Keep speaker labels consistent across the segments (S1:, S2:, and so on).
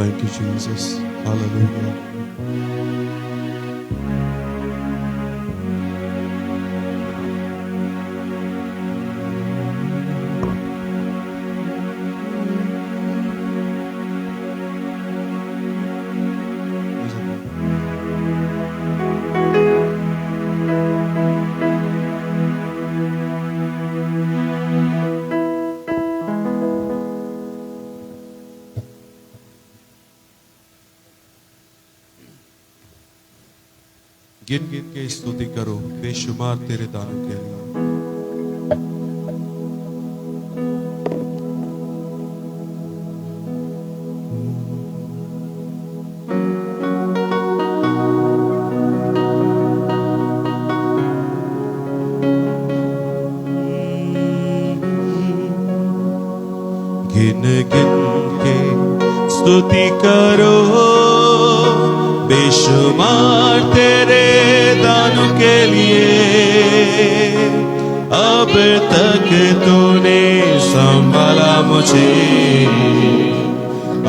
S1: Thank you, Jesus. Hallelujah. गिन गिन के स्तुति करो बेशुमार तेरे दानों के लिए। गिन गिन के स्तुति करो बेशुमार तेरे दानों के लिए। अब तक तूने संभाला मुझे,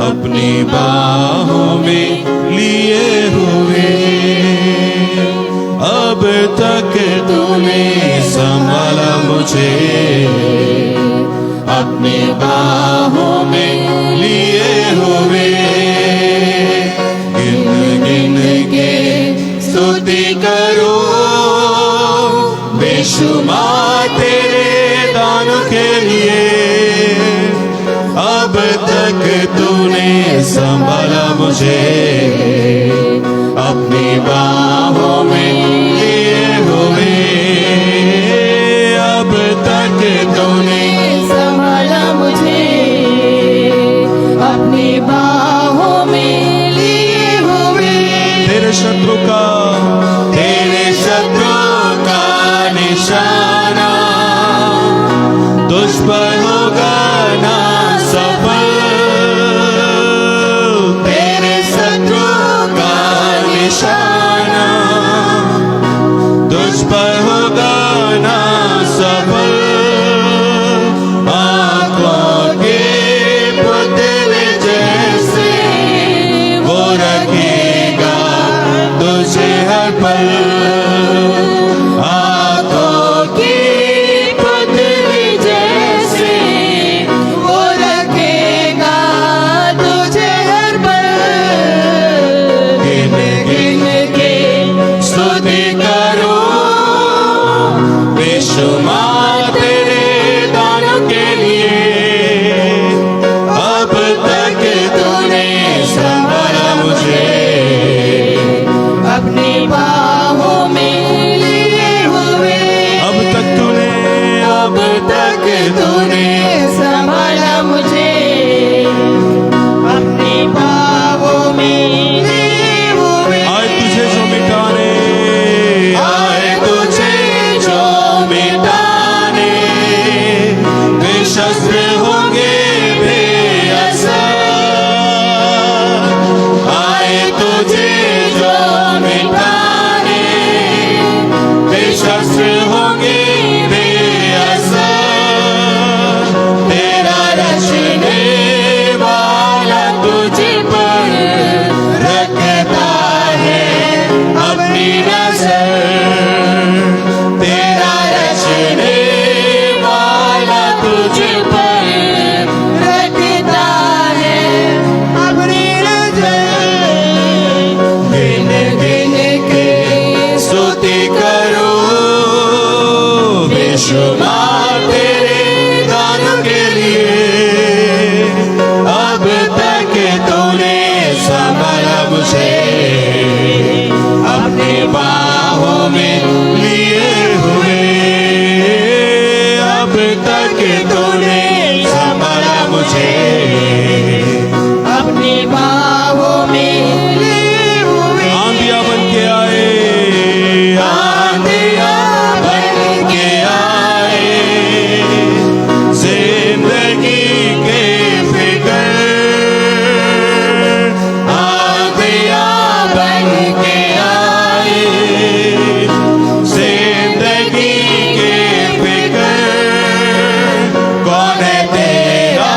S1: अपनी बाहों में लिए हुए। अब तक तूने संभाला मुझे, अपनी बाहों में लिए हुए। गिन गिन के स्तुति करो बेशुमार तेरे दानों के लिए। अब तक तूने संभाला मुझे, अपनी बाहों में लिए हुए। अब तक तूने
S2: संभाला मुझे, अपनी बाहों में लिए हुए।
S1: तेरे शत्रु का निशाना तुझ पर होगा ना सफल। तेरे शत्रु का निशाना तुझ पर होगा ना सफल। आंखों के पुतले जैसे वो रखेगा तुझे हर पल। बेशुमार तेरे दानों के लिए। अब तक तूने संभाला मुझे,
S2: अपनी बाहों में लिए हुए।
S1: अब तक तूने
S2: संभाला मुझे, अपनी बाहों में लिए हुए।
S1: आए तुझे जो मिटाने, शस्त्र होंगे बेअसर। आए तुझे जो मिटाने, बेशस्त्र होंगे बेअसर। तेरा रचने वाला तुझ पर रखता है अपनी नजर। तेरा रचने तुझ पर रखता है अपनी नजर। गिन गिन के स्तुति करो बेशुमार तेरे दानों के लिए। अब तक तूने संभाला मुझे, अपनी बाहों में लिए हुए। अब तक तूने संभाला मुझे,
S2: अपनी बाहों में लिए हुए।
S1: आंधिया बन के आए, आंधिया बन के आए। जिंदगी के फिकर, आंधिया बन के आए। जिंदगी के फिकर, कौन है तेरा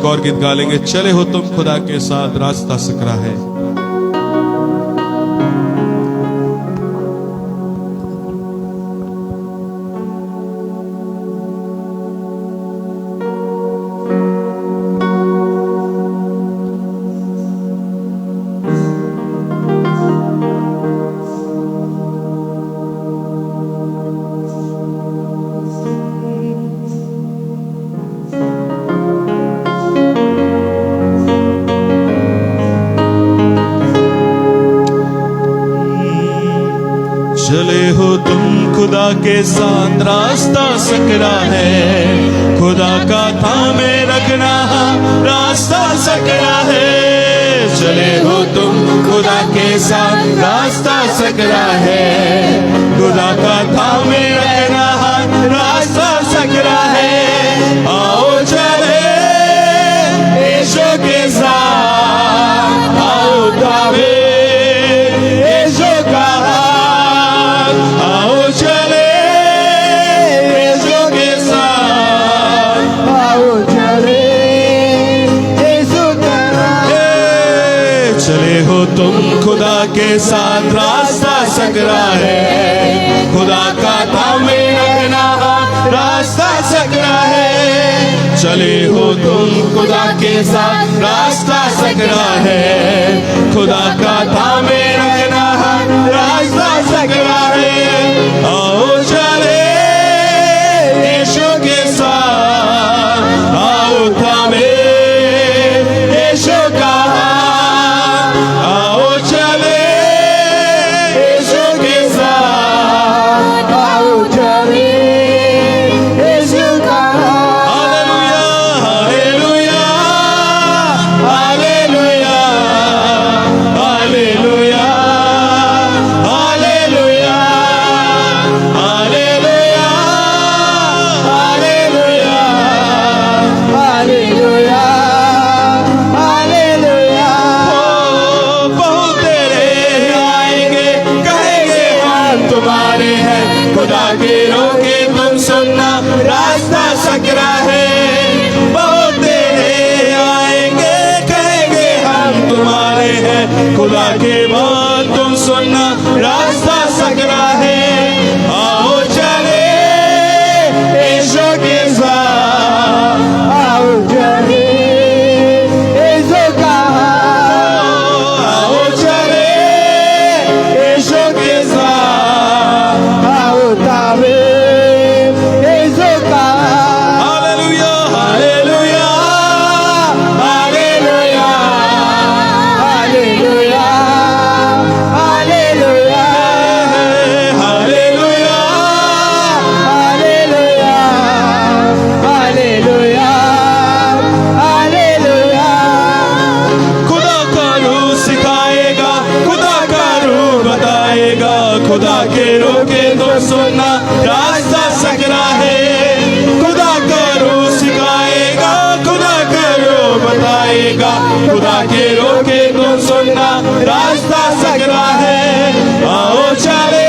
S1: एक और गीत गा लेंगे, चले हो तुम खुदा के साथ, रास्ता सकरा है। चले हो तुम खुदा के साथ, रास्ता सकरा है। खुदा का थामे रखना, रास्ता सकरा है। चले हो तुम खुदा के साथ, रास्ता सकरा है। खुदा का थामे रखना, रास्ता सकरा है। आओ चले यीशु के साथ, आओ थामे यीशु का, आओ चले यीशु के साथ,
S2: आओ चले यीशु का।
S1: चले हो तुम खुदा के साथ, रास्ता सकरा है। खुदा का थामे रखना, रास्ता सकरा है। चले हो तुम खुदा के साथ, रास्ता सकरा है। खुदा का थामे रखना, रास्ता सकरा है। आओ चले यीशु के साथ, आओ थामे यीशु का, आओ चले यीशु के साथ,
S2: आओ चले यीशु का।
S1: Hallelujah hallelujah hallelujah hallelujah hallelujah hallelujah hallelujah.
S2: Hallelujah hallelujah.
S1: ओ बहुत तेरे आएंगे, कहेंगे हम तुम्हारे हैं। खुदा के रोके तुम सुनना, रास्ता सकरा है। बहुत तेरे आएंगे, कहेंगे हम तुम्हारे हैं। खुदा के बाद तुम सुनना, रास्ता सकरा है। आओ चले यीशु के साथ,
S2: आओ चले यीशु का।
S1: आओ चले यीशु के साथ,
S2: आओ थामे यीशु का।
S1: Hallelujah hallelujah hallelujah
S2: hallelujah hallelujah
S1: hallelujah
S2: hallelujah hallelujah.
S1: खुदा का रूह सिखाएगा, खुदा का रूह बताएगा। खुदा के रोके तो सुनना, रास्ता सकरा है। खुदा का रूह सिखाएगा, खुदा का रूह बताएगा। खुदा के रोके तो सुनना, रास्ता सकरा है। आओ चले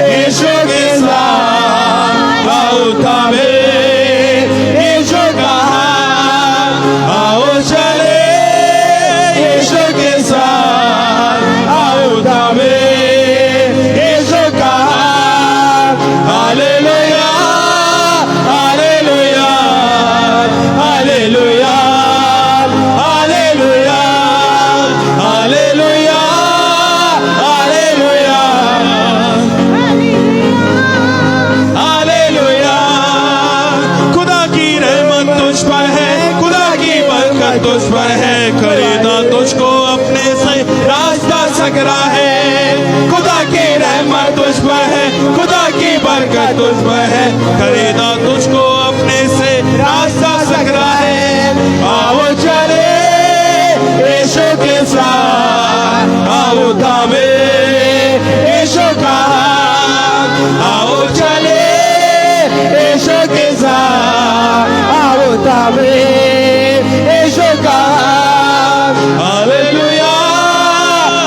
S1: यीशु के साथ, आओ थामे यीशु का, आओ चले यीशु के साथ, आओ थामे यीशु का। Hallelujah hallelujah hallelujah hallelujah hallelujah hallelujah hallelujah. खुदा की रहमत तुझ पर है, खुदा की बरकत तुझ पर है। खरीदा तुझको अपने से, रास्ता सकरा है। खुदा की रहमत तुझ पर है, खुदा की बरकत तुझ पर है। खरीदा तुझको अपने से, रास्ता सकरा है। आओ चले यीशु के साथ, आओ थामे यीशु का, आओ चले यीशु के साथ,
S2: आओ थामे यीशु का।
S1: हालेलुया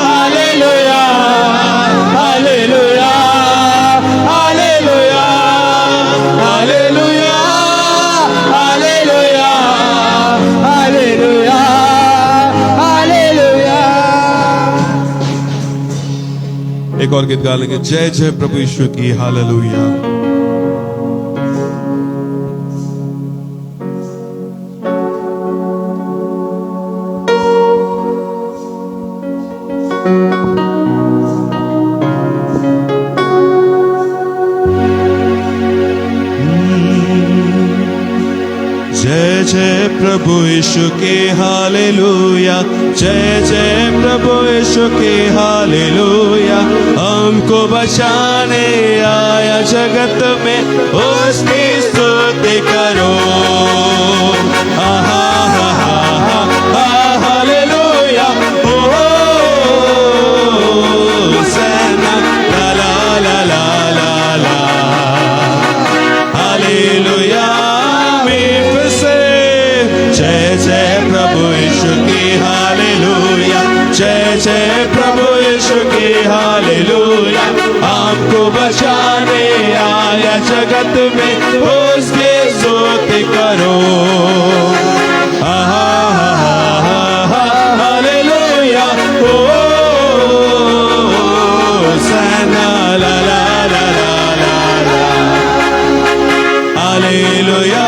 S1: हालेलुया हालेलुया हालेलुया एक और गीत गा लेंगे, जय जय प्रभु यीशु की, हालेलुया। जय जय प्रभु यीशु के, हालेलुया। जय जय प्रभु यीशु के, हालेलुया। हमको बचाने आया जगत में, उसकी स्तुति करो। आहा हा हा हा, हालेलुया। ओ सेना, ला ला ला ला ला ला, हालेलुया। जय जय प्रभु यीशु की, हालेलुया। जय जय प्रभु यीशु की, हालेलुया। हमको बचाने आया जगत में, उसकी स्तुति करो। आहा हालेलुया। ओ सना ला ला ला ला ला, हालेलुया।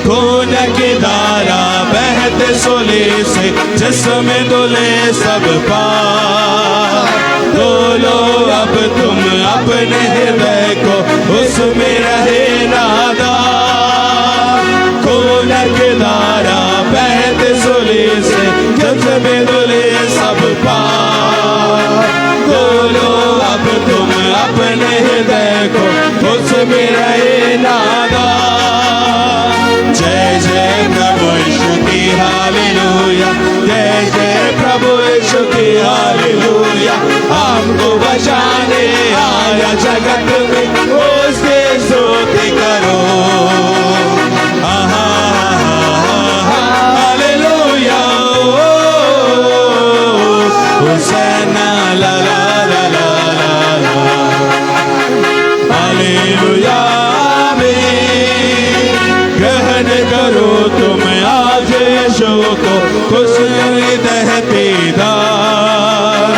S1: खून की धारा बहते सोले से, जिसमें डोले सब पार। डोलो अब तुम अपने हृदय को, उसमें रहे नादा। खून की धारा बहते सोले से, जिसमें डोले सब पार। डोलो अब तुम अपने हृदय को, उसमें रहे नादा। जय जय प्रभु यीशु की, हालेलुया। जय जय प्रभु यीशु की, हालेलुया। हमको बचाने आया जगत में, उसकी स्तुति करो। आहा हालेलुया। होसन्ना ला ला ला ला ला, हालेलुया। करो तुम आज यीशु को, खुश दहती दार।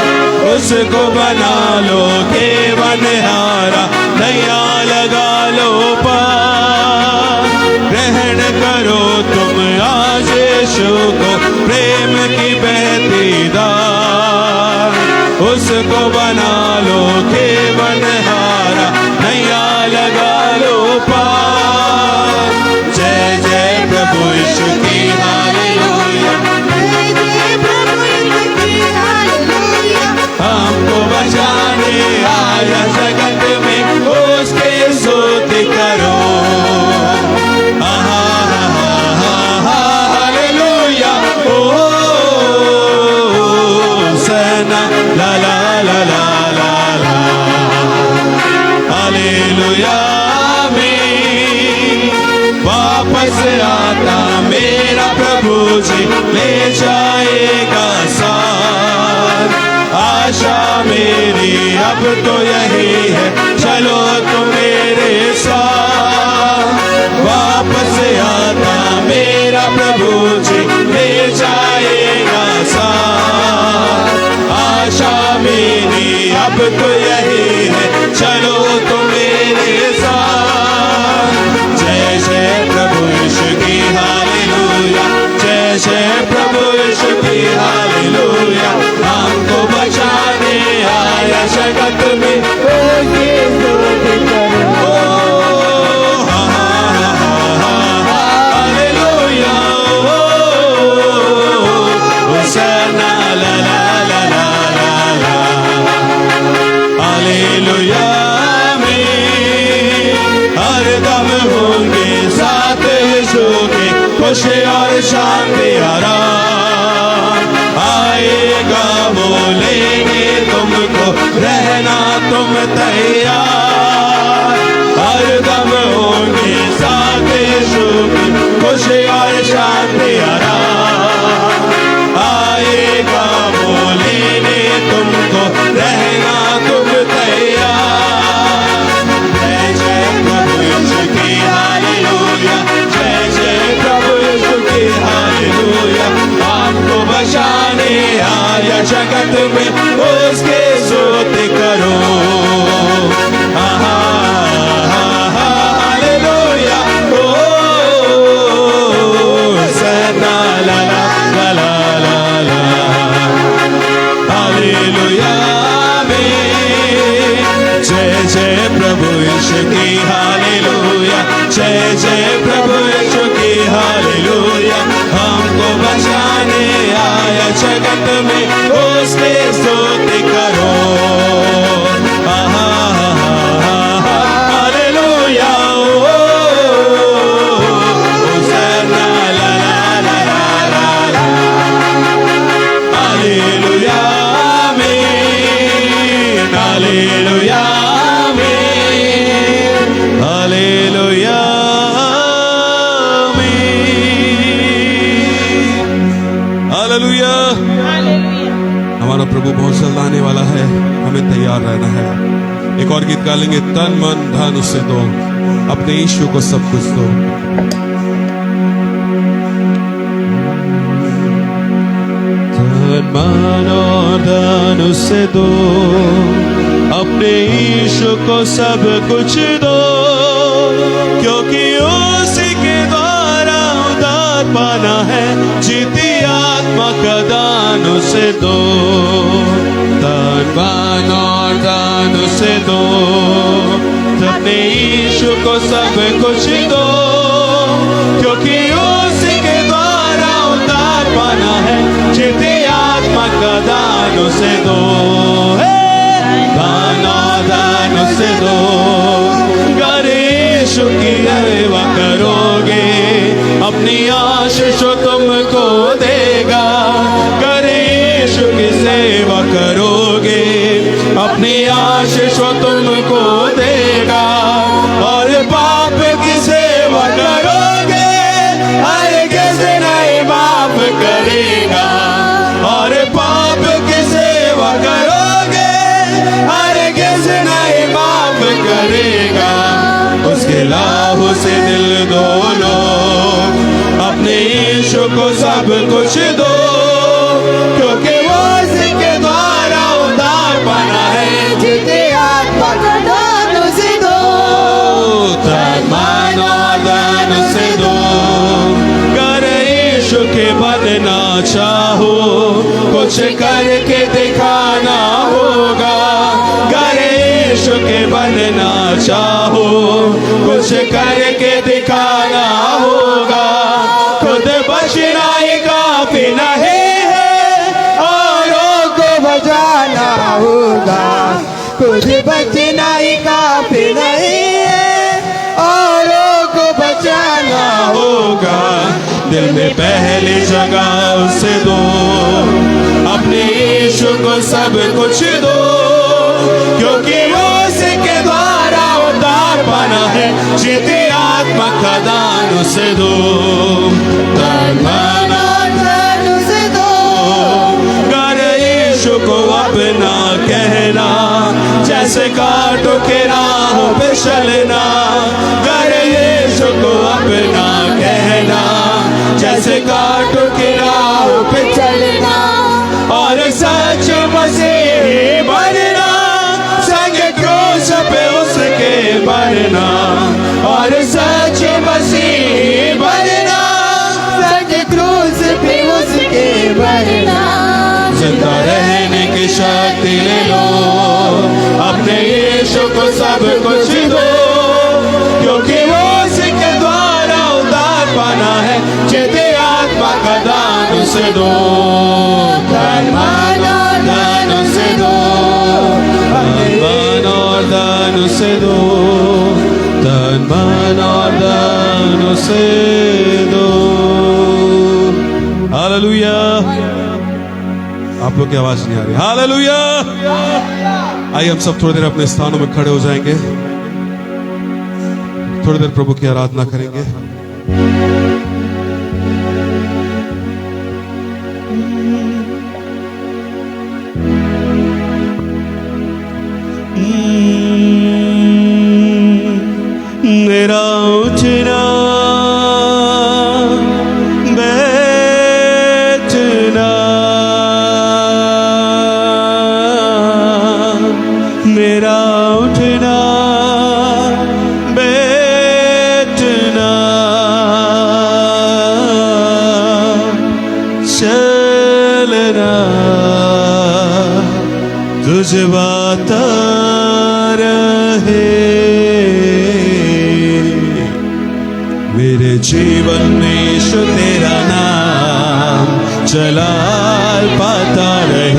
S1: उसको बना लो केवनहारा, नया लगा लो पार। ग्रहण करो तुम आज यीशु को, प्रेम की बहती दार। उसको बना लो केवनहारा, नया लगा लो पार। जय जय प्रभु यीशु की, हालेलुया।
S2: जय जय प्रभु यीशु की, हालेलुया।
S1: हमको बचाने आया जगत में, उसकी स्तुति करो। आहा हालेलुया। ओ सना ला ला ला ला ला ला, हालेलुया। वापस आता मेरा प्रभु जी, ले जाएगा साथ। आशा मेरी अब तो यही है, चलो तुम मेरे साथ। वापस आता मेरा प्रभु जी, ले जाएगा साथ। आशा मेरी अब तो यही है, चलो तुम मेरे साथ। जय जय प्रभु यीशु की, हालेलुया। जय जय प्रभु यीशु की, हालेलुया। हमको बचाने आया जगत में, उसकी स्तुति करो। हालेलुया। होसन्ना ला ला ला ला ला, हालेलुया। हर दम होंगे साथ यीशु के, खुशी और शांति आराम। आएगा वो लेंगे तुमको, रहना तुम तैयार। हर दम होंगे साथ यीशु के, खुशी और शांति आराम। आएगा वो लेने तुमको, रहना तुम तैयार। जय जय प्रभु यीशु की, हालेलुया। जय जय प्रभु यीशु की, हालेलुया। आपको बचाने आया जगत में, प्रभु यीशु की हालेलुया, जय जय प्रभु यीशु की हालेलुया। हमको बचाने आया जगत में, उसकी स्तुति करो। हालेलुया, होसन्ना ला ला ला ला ला, हालेलुया आमीन, हालेलुया आमीन, हालेलुया आमीन, हालेलुया। हमारा प्रभु बहुत जल्द आने वाला है, हमें तैयार रहना है। एक और गीत गा लेंगे, तन मन धन उसे दो, अपने यीशु को सब कुछ दो। तन मन और धन उसे दो, अपने यीशु को सब कुछ दो, क्योंकि उसी के द्वारा उद्धार पाना है, जीती आत्मा का दान उसे दो। तन मन और दान उसे दो, अपने यीशु को सब कुछ दो, क्योंकि उसी के द्वारा उद्धार पाना है, जीती आत्मा का दान उसे दो। दान और दान उसे दो, अगर यीशु की सेवा करोगे, अपनी आशीष तुमको देगा। अगर यीशु की सेवा करोगे, अपनी आशीष तुमको देगा। और पाप की सेवा करोगे, हर किसी नहीं माफ करेगा। और पाप की सेवा करोगे, हर किसी नहीं माफ करेगा। उसके लाहू से दिल दो लो, अपने यीशु को सब कुछ दो, क्योंकि वो उसके द्वारा उद्धार पाना है, जीती आत्मा का दान उसे दो। तन मन और दान उसे दो, अगर यीशु के बनना चाहो, कुछ करके दिखाना होगा। अगर यीशु के बनना चाहो, कुछ करके दिखाना होगा। खुद बचना ही काफी नहीं है, औरों को बचाना होगा। खुद बचना ही काफी नहीं है, औरों को बचाना होगा। दिल में पहली जगह उसे दो, अपने यीशु को सब कुछ दो, क्योंकि वो उसके द्वारा उद्धार पाना है, जीती आत्मा का दान उसे दो। तन मन और धन उसे दो, अगर यीशु को अपना कहना, जैसे कांटों के राहों पे चलना। अगर यीशु को अपना कहना, जैसे कांटों के राहों पे चलना। और सच मसीही बनना, संग क्रूस पे उसके बनना। और सच मसीही बनना, संग क्रूस पे उसके बनना। जिंदा रहने की शक्ति ले लो, अपने यीशु को सब कुछ दो, क्योंकि वो उसके द्वारा उद्धार पाना है, जीती आत्मा का दान उसे दो। तन मन और दान उसे दो, मन और दान उसे दो, तन मन और दान उसे दो। हालेलुया। आप लोग की आवाज नहीं आ रही। हालेलुया। आइए हम सब थोड़ी देर अपने स्थानों में खड़े हो जाएंगे, थोड़ी देर प्रभु की आराधना करेंगे। मेरा उठना बैठना, मेरा उठना बैठना, चलना तुझ बाता रहे। जीवन में यीशु तेरा नाम चला पाता रहे,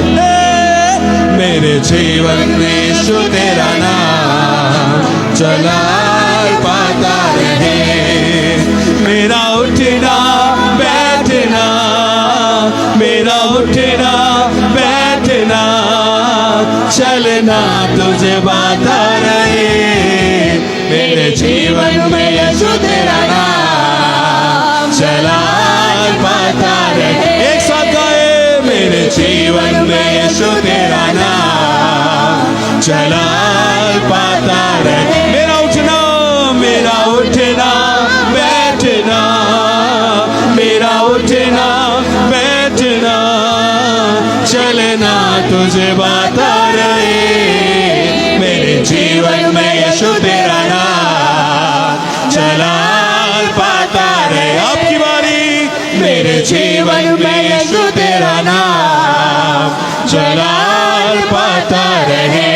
S1: मेरे जीवन में यीशु तेरा नाम चला पाता रहे। मेरा उठना बैठना, मेरा उठना बैठना चलना तुझे बाता रहे, मेरे जीवन में यीशु तेरा नाम चला पाता रहे। एक साथ गाए, मेरे जीवन में यीशु तेरा नाम चला पाता रहे। मेरा उठना बैठना, मेरा उठना बैठना चलना तुझे बाता रहे, मेरे जीवन में यीशु तेरा नाम चला पाता रहे। आपकी बारी, मेरे जीवन में यीशु तेरा नाम चला पाता रहे,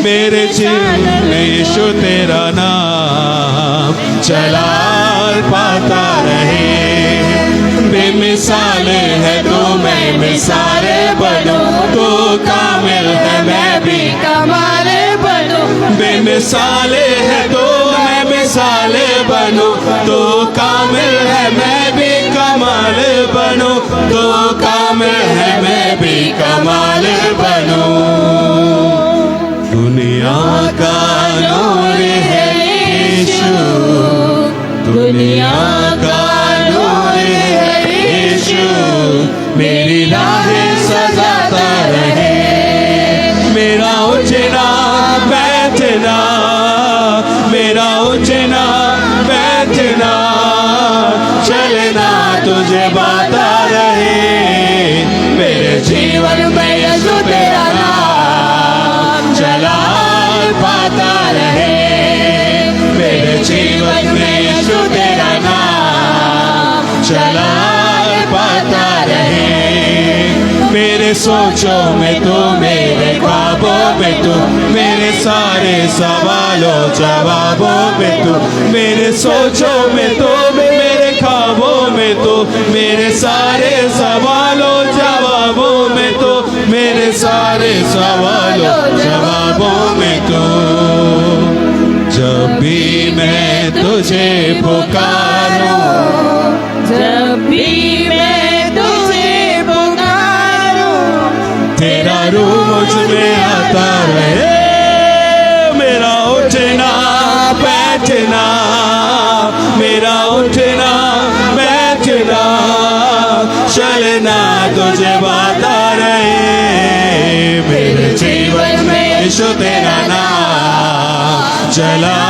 S1: मेरे जीवन में यीशु तेरा नाम चला पाता रहे। बेमिसाल है तो मैं मिसाल बनूं, तो कामिल है मैं भी
S2: कमाल बनूं,
S1: बेमिसाल है तो मैं मिसाल बनूं, तो कामिल है मैं भी कमाल बनूं, तो कामिल है मैं भी कमाल बनूं। दुनिया का नूर है यीशु, दुनिया का नूर है यीशु, मेरी राहें सजाता रहे। मेरा उठना बैठना, मेरा उठना बैठना चलना तुझे बाता रहे, मेरे जीवन में यीशु तेरा नाम चला पाता रहे, मेरे जीवन में यीशु तेरा नाम चला पाता रहे। मेरे सोचों में तू, मेरे ख्वाबों में तू, मेरे सारे सवालों जवाबों में तू, मेरे सोचों में तू, मेरे ख्वाबों में तू, मेरे सारे सवालों जवाबों में तू, मेरे सारे सवालों जवाबों में तू। जब भी मैं तुझे पुकारूं,
S2: जब भी मैं तुझे पुकारूं,
S1: तेरा रूह मुझ में आता रहे। मेरा उठना बैठना, मेरा उठना बैठना चलना तुझे बाता रहे, मेरे जीवन में यीशु तेरा नाम चला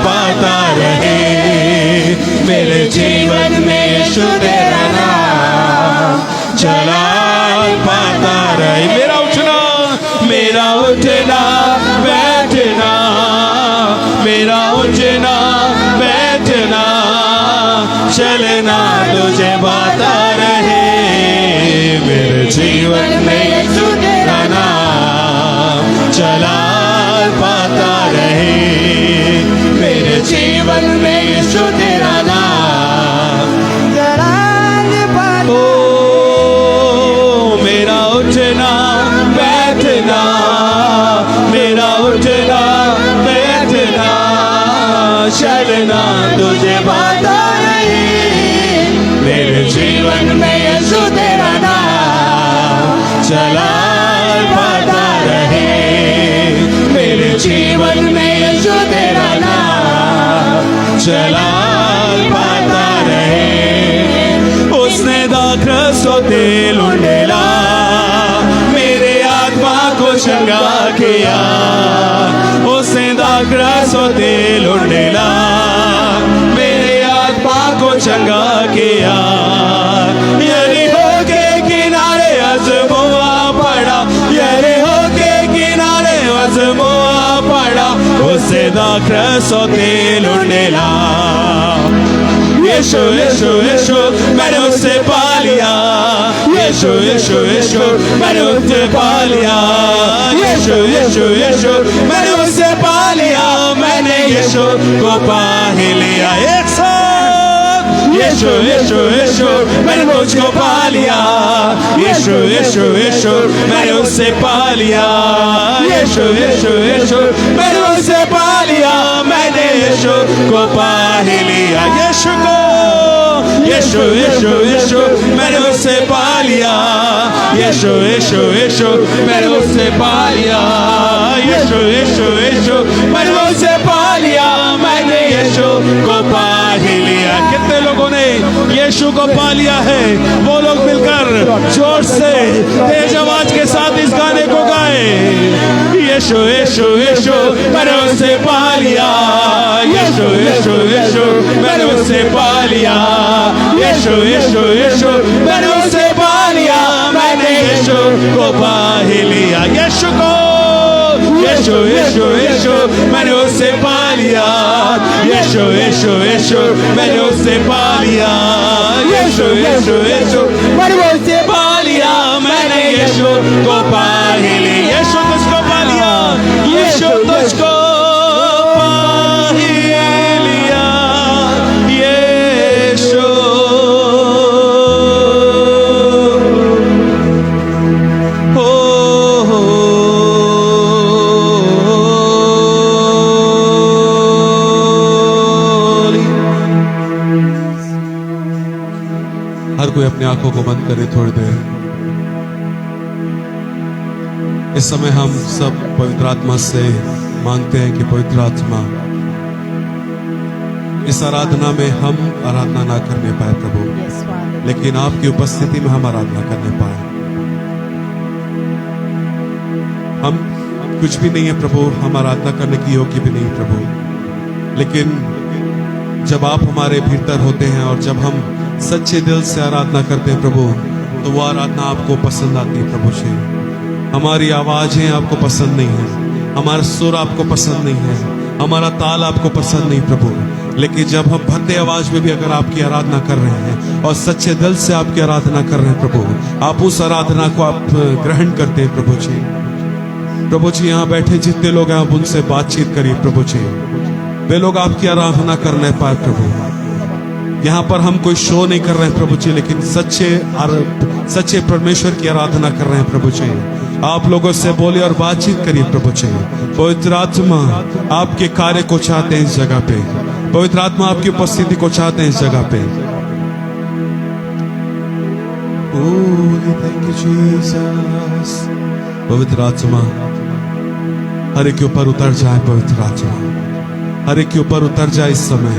S1: पाता रहे, मेरे जीवन में यीशु तेरा नाम चला पाता रहे। मेरा उठना बैठना, मेरा उठना बैठना चलना तुझे बाता रहे, मेरे जीवन में यीशु तेरा नाम चला पाता रहे, मेरे जीवन में यीशु तेरा नाम
S2: चला पाता।
S1: ओ मेरा उठना बैठना, मेरा उठना बैठना चलना तुझे बाता रहे, मेरे जीवन में यीशु तेरा नाम चला पाता रहे, मेरे जीवन में यीशु तेरा नाम चला पाता रहे। उसने दाखरस तेल उंडेला, मेरे आत्मा को चंगा किया, उसने दाखरस तेल उंडेला, मेरे आत्मा को चंगा किया। यरीहो के किनारे अज़मुआ पड़ा, यरीहो के किनारे अज़मुआ पड़ा, उससे दाखरस तेल उंडेला। यीशु यीशु यीशु मैंने उससे पा लिया, यीशु यीशु यीशु मैंने उससे पा लिया, यीशु यीशु यीशु मैंने उससे पा लिया, मैंने यीशु को पा ही लिया। एक साथ यीशु यीशु यीशु मैंने तुझको पा लिया, यीशु यीशु यीशु मैंने उससे पा लिया, यीशु यीशु यीशु मैंने उससे पा लिया, मैंने यीशु को पा ही लिया, यीशु को, यीशु यीशु यीशु मैंने उससे पा लिया, यीशु यीशु यीशु मैंने उससे पा लिया, यीशु यीशु यीशु मैंने उससे पा लिया, मैंने यीशु को पा ही लिया। कितने लोगों ने यीशु को पा लिया है? वो लोग मिलकर जोर से तेज आवाज के साथ इस गाने को गाए। यीशु यीशु यीशु मैंने उससे पा लिया, यीशु यीशु यीशु मैंने उससे पा लिया, यीशु यीशु यीशु मैंने उससे पा लिया, मैंने यीशु को पा ही लिया, यीशु को, यीशु यीशु यीशु मैंने उससे पा लिया, यीशु यीशु यीशु मैंने उससे पा लिया, यीशु यीशु यीशु मैंने उससे पा लिया, मैंने यीशु को पा ही लिया, यीशु तुझको पा लिया, यीशु तुझको पा ही लिया, यीशु। हर कोई अपनी आंखों को बंद करे थोड़ी देर। इस समय हम सब पवित्र आत्मा से मांगते हैं कि पवित्र आत्मा, इस आराधना में हम आराधना ना करने पाए प्रभु, लेकिन आपकी उपस्थिति में हम आराधना करने पाए। हम कुछ भी नहीं है प्रभु, हम आराधना करने की योग्य भी नहीं प्रभु, लेकिन जब आप हमारे भीतर होते हैं और जब हम सच्चे दिल से आराधना करते हैं प्रभु, तो वो आराधना आपको पसंद आती है प्रभु जी। हमारी आवाजें आपको पसंद नहीं है, हमारा सुर आपको पसंद नहीं है, हमारा ताल आपको पसंद नहीं प्रभु, लेकिन जब हम भद्दे आवाज में भी अगर आपकी आराधना कर रहे हैं और सच्चे दिल से आपकी आराधना कर रहे हैं प्रभु, आप उस आराधना को आप ग्रहण करते हैं प्रभु जी। प्रभु जी यहाँ बैठे जितने लोग हैं आप उनसे बातचीत करिए प्रभु जी, वे लोग आपकी आराधना करने पाए प्रभु। यहाँ पर हम कोई शो नहीं कर रहे हैं प्रभु जी, लेकिन सच्चे परमेश्वर की आराधना कर रहे हैं प्रभु जी। आप लोगों से बोले और बातचीत करिए प्रभु जी। पवित्र आत्मा आपके कार्य को चाहते हैं इस जगह पे, पवित्र आत्मा आपकी उपस्थिति को चाहते हैं इस जगह पे। Thank you Jesus. पवित्र आत्मा हर एक के ऊपर उतर जाए, पवित्र आत्मा हर एक के ऊपर उतर जाए इस समय।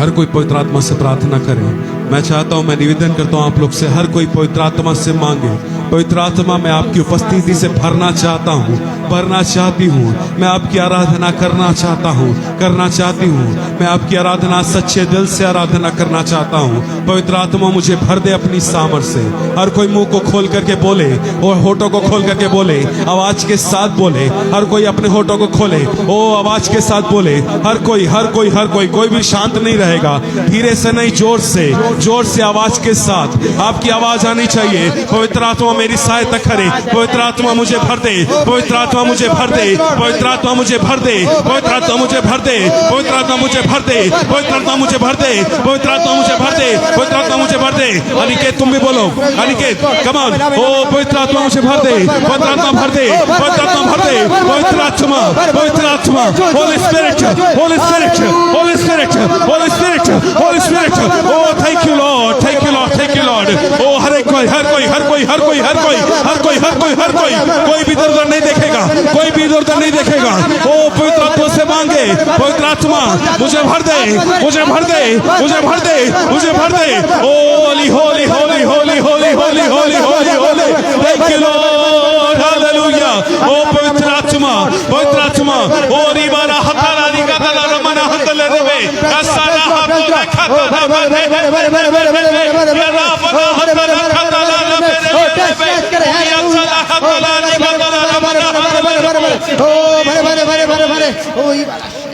S1: हर कोई पवित्र आत्मा से प्रार्थना करे। मैं चाहता हूं, मैं निवेदन करता हूं आप लोग से, हर कोई पवित्र आत्मा से मांगे। पवित्र आत्मा मैं आपकी उपस्थिति से भरना चाहता हूं, भरना चाहती हूं। मैं आपकी आराधना करना चाहता हूं, करना चाहती हूं। मैं आपकी आराधना सच्चे दिल से आराधना करना चाहता हूं। पवित्र आत्मा मुझे भर दे अपनी सामर्थ से। हर कोई मुंह को खोल करके बोले और होठों को खोल करके बोले, आवाज के साथ बोले। हर कोई अपने होठों को खोले, ओ आवाज के साथ बोले। हर कोई कोई भी शांत नहीं रहेगा। धीरे से नहीं, जोर से आवाज के साथ आपकी आवाज आनी चाहिए। पवित्र आत्मा मेरी सहायता करे। पवित्र आत्मा मुझे भर दे, पवित्र आत्मा मुझे भर दे, पवित्र आत्मा मुझे भर दे, पवित्र आत्मा मुझे भर दे, पवित्र आत्मा मुझे भर दे, पवित्र आत्मा मुझे भर दे, पवित्र आत्मा मुझे भर दे, पवित्र आत्मा मुझे भर दे। अनिकेत तुम भी बोलो, अनिकेत कम ऑन। ओ पवित्र आत्मा मुझे भर दे, पवित्र आत्मा भर दे, पवित्र आत्मा भर दे, पवित्र आत्मा, पवित्र आत्मा। Holy Spirit, Holy Spirit, Holy Spirit, Holy Spirit, Holy Spirit. ओ thank you Lord, thank you Lord, thank you Lord. ओ हर कोई कोई भी इधर नहीं देखेगा, कोई भी इधर नहीं देखेगा। ओ पवित्र आत्मा से मांगे, पवित्र आत्मा मुझे भर दे, मुझे भर दे, मुझे भर दे, मुझे भर दे। Holy holy holy holy holy holy holy holy holy. Thank you Lord, hallelujah. ओ पवित्र आत्मा, पवित्र आत्मा। ओ रिबारा हतारा रिगाला रमना हतले रे असारा हतला खाता रे मेरा बना हतला खाता रे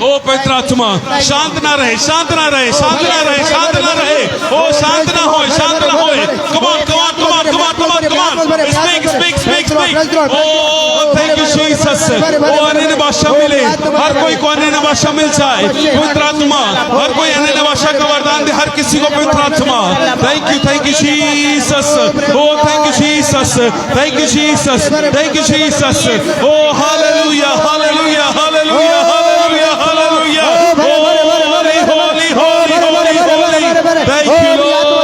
S1: ओ पवित्र आत्मा शांत ना रहे, शांत ना रहे, शांत ना रहे, शांत ना रहे। ओ शांत ना हो, शांत ना हो। Come on, come on, come on, come on, come on, come on. Speak, speak, speak, speak, mic ओ थैंक यू जीसस ओ अन्य भाषा मिले हर कोई को अन्य भाषा मिल जाए पवित्र आत्मा हर कोई अन्य भाषा का वरदान दे हर किसी को पवित्र आत्मा थैंक यू जीसस ओ thank you Jesus thank you Jesus thank you Jesus ओ hallelujah hallelujah hallelujah hallelujah hallelujah holy holy holy holy holy thank you Lord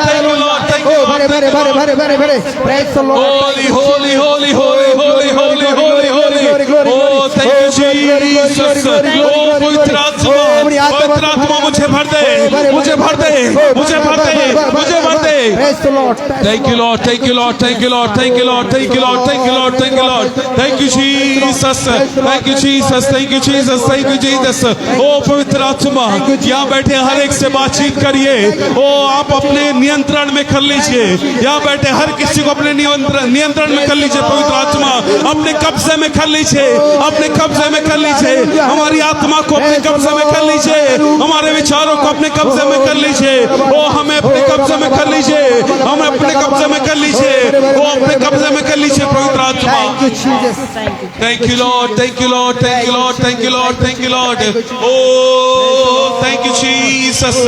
S1: thank you Lord thank you holy holy holy holy holy holy holy holy ओ thank you Jesus ओ पवित्र आत्मा मुझे भर दे मुझे भर दे मुझे भर दे मुझे भर दे thank you Lord thank you Lord thank you Lord thank you Lord thank you Lord thank you Lord thank you Lord thank you Jesus thank you Jesus thank you Jesus thank you Jesus ओ पवित्र आत्मा यहाँ बैठे हर एक से बातचीत करिए ओ आप अपने नियंत्रण में कर लीजिए यहाँ बैठे हर किसी को अपने नियंत्रण में कर लीजिए पवित्र आत्मा अपने कब्जे में कर लीजिए अपने कब्जे में कर लीजिए हमारी आत्मा को अपने कब्जे में कर लीजिए हमारे विचारों को अपने कब्जे में कर लीजिए ओ हमें अपने कब्जे में कर लीजिए हमें अपने कब्जे में कर लीजिए ओ अपने कब्जे में कर लीजिए पवित्र आत्मा thank you Lord thank you Lord thank you Lord thank you Lord thank you Lord ओ थैंक यू जीसस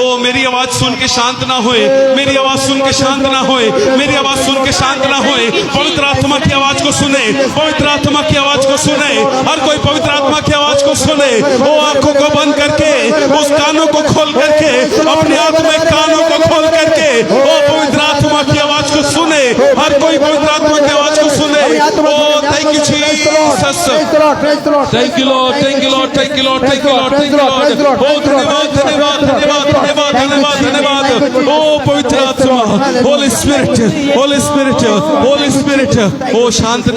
S1: ओ मेरी आवाज सुन के शांत ना होए मेरी आवाज सुन के शांत ना होए मेरी आवाज सुन के शांत ना होए पवित्र आत्मा की आवाज को सुने पवित्र आत्मा की आवाज को सुने हर कोई पवित्र आत्मा की आवाज को सुने वो आंखों को बंद करके उस कानों को खोल करके अपने आत्मा कानों को खोल करके वो पवित्र आत्मा की आवाज को सुने हर कोई पवित्र आत्मा की आवाज को सुने ओ thank you Jesus thank you Lord thank you Lord thank you Lord thank you Lord thank you Lord ओ धन्यवाद धन्यवाद धन्यवाद धन्यवाद धन्यवाद धन्यवाद ओ पवित्र आत्मा होली स्पिरिट ओ शांत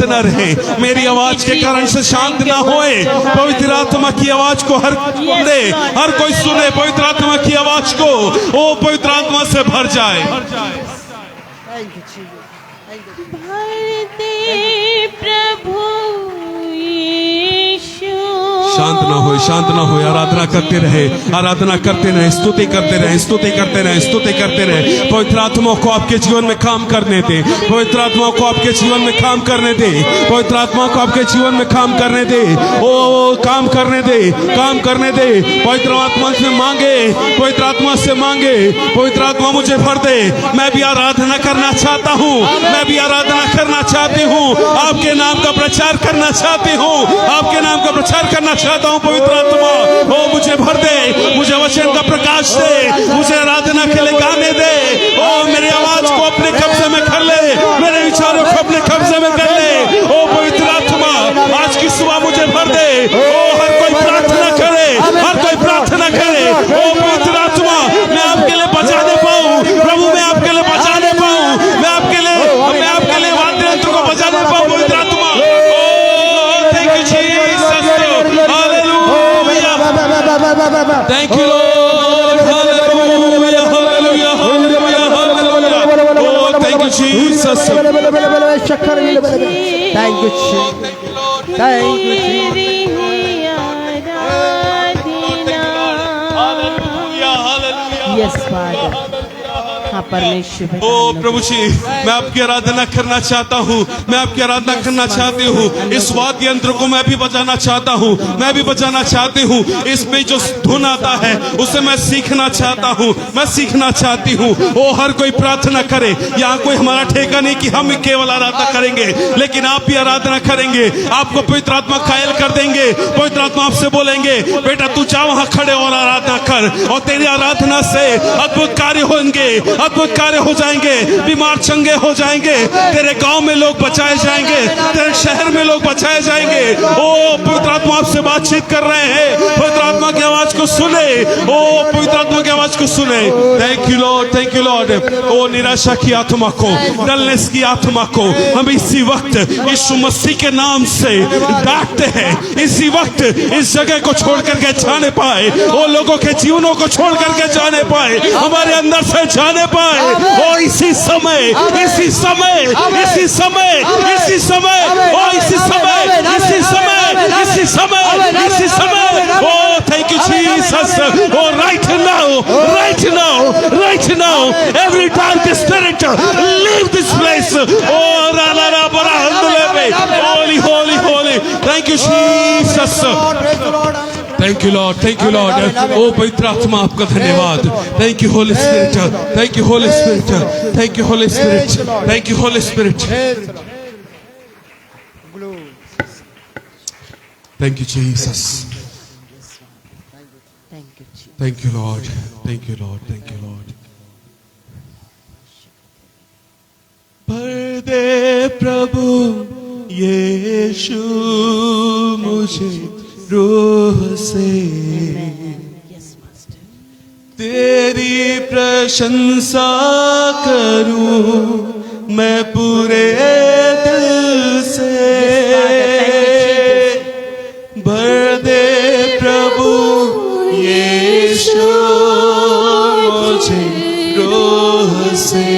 S1: ना रहे मेरी आवाज के कारण से शांत ना होए पवित्र आत्मा की आवाज को हर कोई सुने पवित्र आत्मा की आवाज को ओ पवित्र आत्मा से भर जाए
S2: प्रभु यीशु
S1: शांत ना हो आराधना करते रहे स्तुति करते रहे पवित्र आत्मा को आपके जीवन में काम करने दे पवित्र आत्मा को आपके जीवन में काम करने दे पवित्र आत्मा को आपके जीवन में काम करने दे ओ काम करने दे पवित्र आत्मा से मांगे पवित्र आत्मा से मांगे पवित्र आत्मा मुझे भर दे मैं भी आराधना करना चाहता हूँ मैं भी आराधना करना चाहती हूँ आपके नाम का प्रचार करना चाहती हूँ आपके नाम का प्रचार करना चाहता हूँ पवित्र आत्मा ओ मुझे भर दे मुझे वचन का प्रकाश दे मुझे आराधना के लिए गाने दे ओ मेरी आवाज को अपने कब्जे में कर ले मेरे विचारों को अपने कब्जे में कर ले ओ पवित्र आत्मा आज की सुबह मुझे भर दे ओ हर कोई प्रार्थना करे ओ पवित्र आत्मा मैं आपके लिए बचाने पाऊँ प्रभु मैं आपके लिए बचाने पाऊँ मैं आपके लिए वाद्य यंत्र को बचाने पाऊँ पवित्र आत्मा Thank you, Lord. Hallelujah, hallelujah, hallelujah, hallelujah. Oh, thank you, Jesus.
S3: Thank you, Jesus. Thank you, Jesus.
S1: Hallelujah, hallelujah.
S3: Yes, Father. हाँ परमेश्वर
S1: ओ प्रभु जी मैं आपकी आराधना करना चाहता हूँ मैं आपकी आराधना करना चाहती हूँ इस वाद्य यंत्र को मैं भी बजाना चाहता हूँ मैं भी बजाना चाहती हूँ इसमें जो धुन आता है उसे मैं सीखना चाहता हूँ मैं सीखना चाहती हूँ ओ हर कोई प्रार्थना करे यहाँ कोई हमारा ठेका नहीं कि हम केवल आराधना करेंगे लेकिन आप भी आराधना करेंगे आपको पवित्र आत्मा कायल कर देंगे पवित्र आत्मा आपसे बोलेंगे बेटा तू जा वहाँ खड़े और आराधना कर और तेरी आराधना से अद्भुत कार्य होंगे अद्भुत कार्य हो जाएंगे बीमार चंगे हो जाएंगे तेरे गांव में लोग बचाए जाएंगे तेरे शहर में लोग बचाए जाएंगे ओ पवित्र आत्मा आपसे बातचीत कर रहे हैं पवित्र आत्मा की आवाज को सुने ओ पवित्र आत्मा की आवाज को सुने थैंक यू लॉर्ड ओ निराशा की आत्मा को डलनेस की आत्मा को हम इसी वक्त यीशु मसीह के नाम से डांटते हैं इसी वक्त इस जगह को छोड़ करके जाने पाए वो लोगों के जीवनों को छोड़ करके जाने पाए हमारे अंदर से जाने पाए ओ इसी समय ओ थैंक यू जीसस ओ right now every dark spirit leave this place oh Thank you, Jesus. Thank you, Lord. Thank you, Lord. Oh, पवित्र आत्मा आपका धन्यवाद. Thank you, Holy Spirit. Thank you, Holy Spirit. Thank you, Holy Spirit. Thank you, Holy Spirit. Thank you, Jesus. Thank you, Lord. Thank you, Lord. Thank you, Lord. भर दे प्रभु यीशु मुझे रूह से, तेरी प्रशंसा करूं मैं पूरे दिल से. भर दे प्रभु यीशु मुझे रूह से,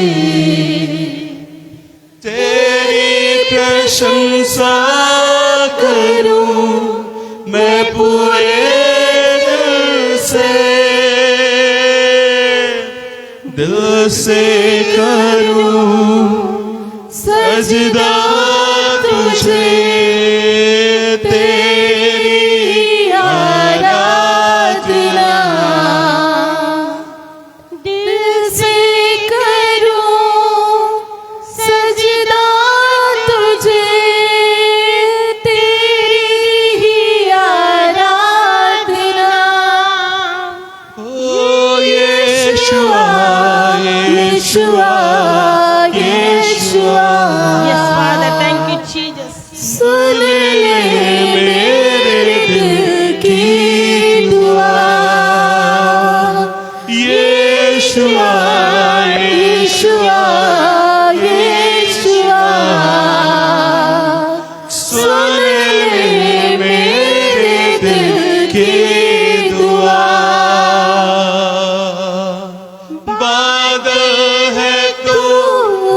S1: तेरी प्रशंसा करूं मैं पूरे दिल से करूं सजदा तुझे, तेरी आराधना
S2: दिल से करूं सजदा तुझे, तेरी आराधना.
S1: ओ यीशुआ Yeshua, Yeshua.
S2: Yes, Father, thank you, Jesus.
S1: सुन ले मेरे दिल की दुआ. Yeshua, Yeshua, Yeshua. सुन ले मेरे दिल की दुआ.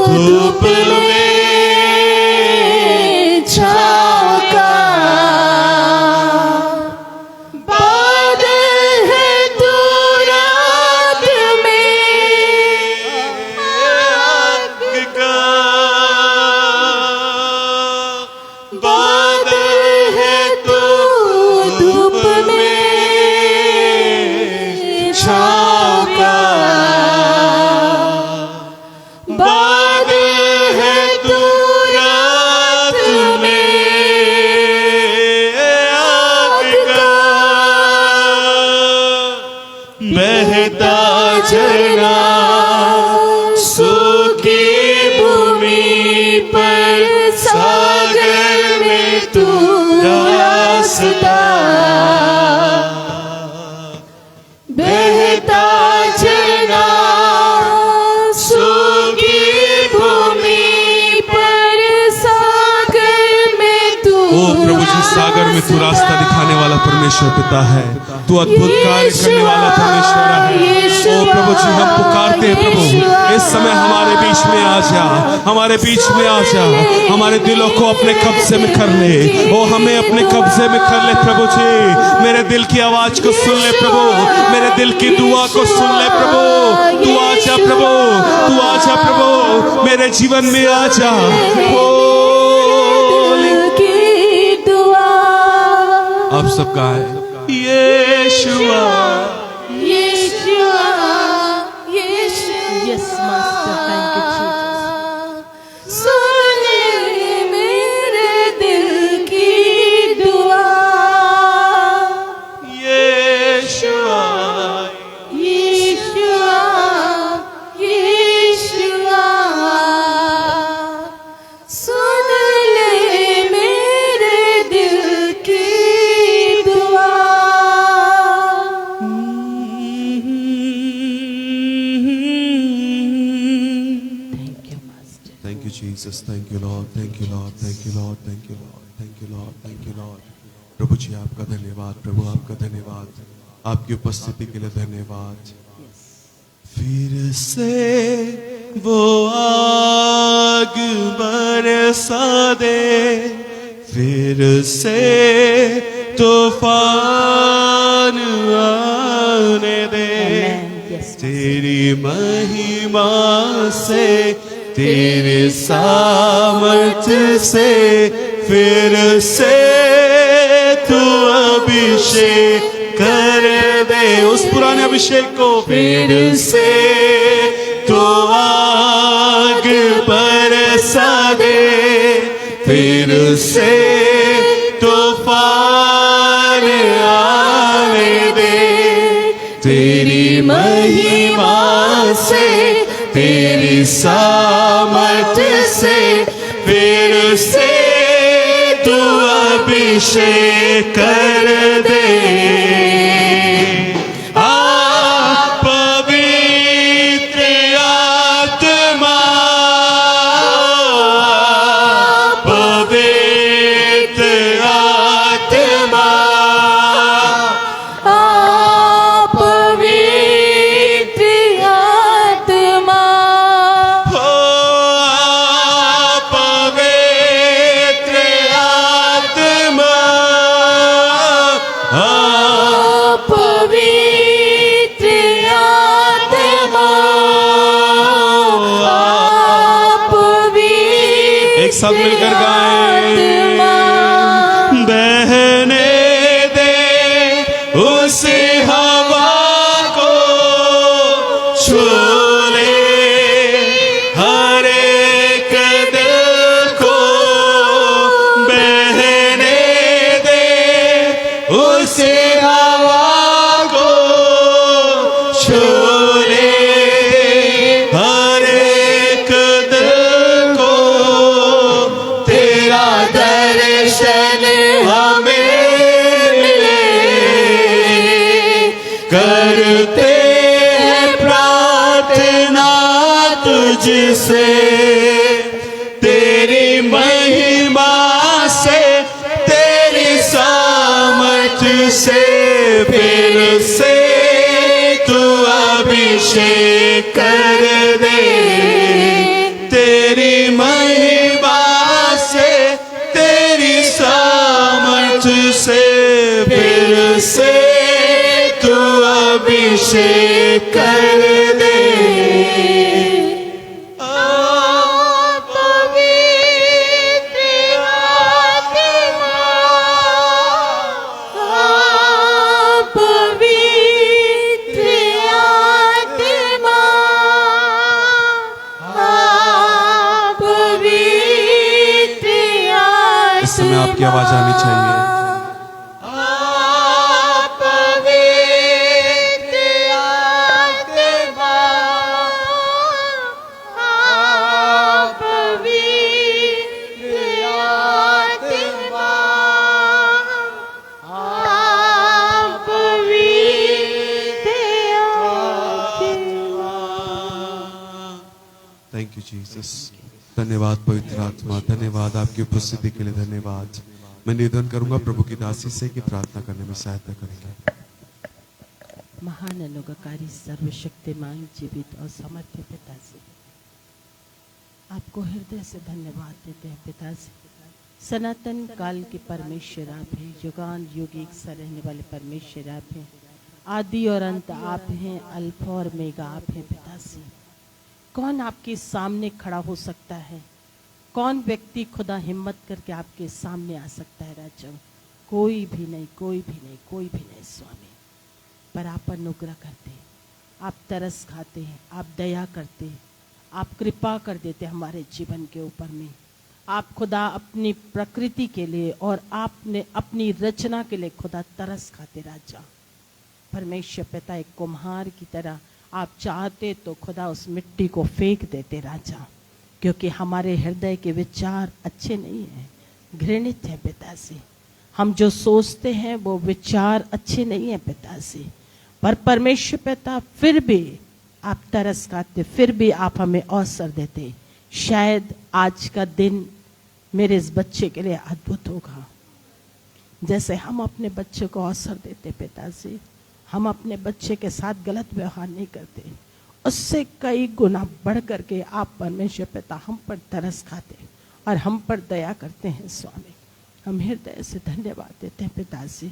S1: धूप में छाका, बादल है तू रात में आग का, बादल है तू धूप में छाका, बहता झरना सूखी भूमि पर, सागर में तू रास्ता. बहता झरना सूखी भूमि पर, सागर में तू. ओ प्रभु जी, सागर में तू रास्ता दिखाने वाला परमेश्वर पिता है. तू अद्भुत कार्य करने वाला परमेश्वर है. ओ प्रभु जी, हम पुकारते हैं प्रभु, इस समय हमारे बीच में आ जा, हमारे बीच में आ जा, हमारे दिलों को अपने कब्जे में कर ले. ओ हमें अपने कब्जे में कर ले प्रभु जी. मेरे दिल की आवाज को सुन ले प्रभु, मेरे दिल की दुआ को सुन ले प्रभु. तू आ जा प्रभु, तू आ जा प्रभु, मेरे जीवन में आ जा. आप सब गाएं. Yeshua,
S2: Yeshua, Yeshua. Yes, Master, thank you, Jesus. सुन मेरे दिल की दुआ.
S1: Yeshua,
S2: Yeshua, Yeshua. सुन ले मेरे दिल की दुआ.
S1: Thank you, Jesus. Thank you, Lord. Thank you, Lord. Thank you, Lord. Thank you, Lord. Thank you, Lord. Thank you, Lord. प्रभु जी आपका धन्यवाद, प्रभु आपका धन्यवाद, आपकी उपस्थिति के लिए धन्यवाद. फिर से वो आग बरसा दे, फिर से तूफान आने दे. तेरी महिमा से, तेरे सामर्थ्य से फिर से अभिषेक कर दे, उस पुराने अभिषेक को फिर से तो आग बरसा दे, फिर से तूफान आने दे, तेरी महिमा से, तेरी सामर्थ से, फिर से तू अभिषेक कर दे। पवित्र आत्मा, पवित्र आत्मा,
S2: पवित्र आत्मा,
S1: हो पवित्र आत्मा,
S2: पवित्र आत्मा, पवित्र
S1: एक साथ मिलकर गाएं। बहने दे उस हवा को, छू ले हर एक दिल को, बहने दे उस हवा को, छू ले हर एक दिल को, तेरा दर्शन हमें मिले, करते हैं प्रार्थना तुझसे, तेरी महिमा से, तेरी सामर्थ से, फिर से तू अभिषेक कर दे, तेरी महिमा से, तेरी सामर्थ से, फिर से तू अभिषेक कर दे।
S2: पवित्र आत्मा, पवित्र आत्मा, पवित्र आत्मा,
S1: इस समय आपकी आवाज आनी चाहिए।
S2: पवित्र आत्मा, पवित्र आत्मा, पवित्र आत्मा।
S1: Thank you Jesus. धन्यवाद पवित्र आत्मा, धन्यवाद आपकी उपस्थिति के लिए, धन्यवाद। मैं निवेदन करूंगा प्रभु की दासी से कि प्रार्थना करने में सहायता करेंगे।
S4: महान अनुग्रहकारी सर्वशक्तिमान जीवित और समर्थ पिताजी, आपको हृदय से धन्यवाद देते हैं पिताजी। सनातन काल के परमेश्वर आप हैं, युगान युग एक सा रहने वाले परमेश्वर आप हैं, आदि और अंत आप हैं, अल्फा और मेगा आप हैं पिताजी। कौन आपके सामने खड़ा हो सकता है? कौन व्यक्ति खुदा हिम्मत करके आपके सामने आ सकता है राजा? कोई भी नहीं, कोई भी नहीं, कोई भी नहीं स्वामी। पर आप अनुग्रह करते हैं, आप तरस खाते हैं, आप दया करते हैं, आप कृपा कर देते हैं हमारे जीवन के ऊपर में। आप खुदा अपनी प्रकृति के लिए और आपने अपनी रचना के लिए खुदा तरस खाते राजा। परमेश्वर पिता एक कुम्हार की तरह आप चाहते तो खुदा उस मिट्टी को फेंक देते राजा, क्योंकि हमारे हृदय के विचार अच्छे नहीं हैं, घृणित है पिताजी। हम जो सोचते हैं वो विचार अच्छे नहीं है पिताजी, पर परमेश्वर पिता फिर भी आप तरस खाते, फिर भी आप हमें अवसर देते। शायद आज का दिन मेरे इस बच्चे के लिए अद्भुत होगा। जैसे हम अपने बच्चे को अवसर देते पिताजी, हम अपने बच्चे के साथ गलत व्यवहार नहीं करते, उससे कई गुना बढ़ करके आप परमेश्वर पिता हम पर तरस खाते और हम पर दया करते हैं स्वामी। हम हृदय से धन्यवाद देते हैं पिताजी,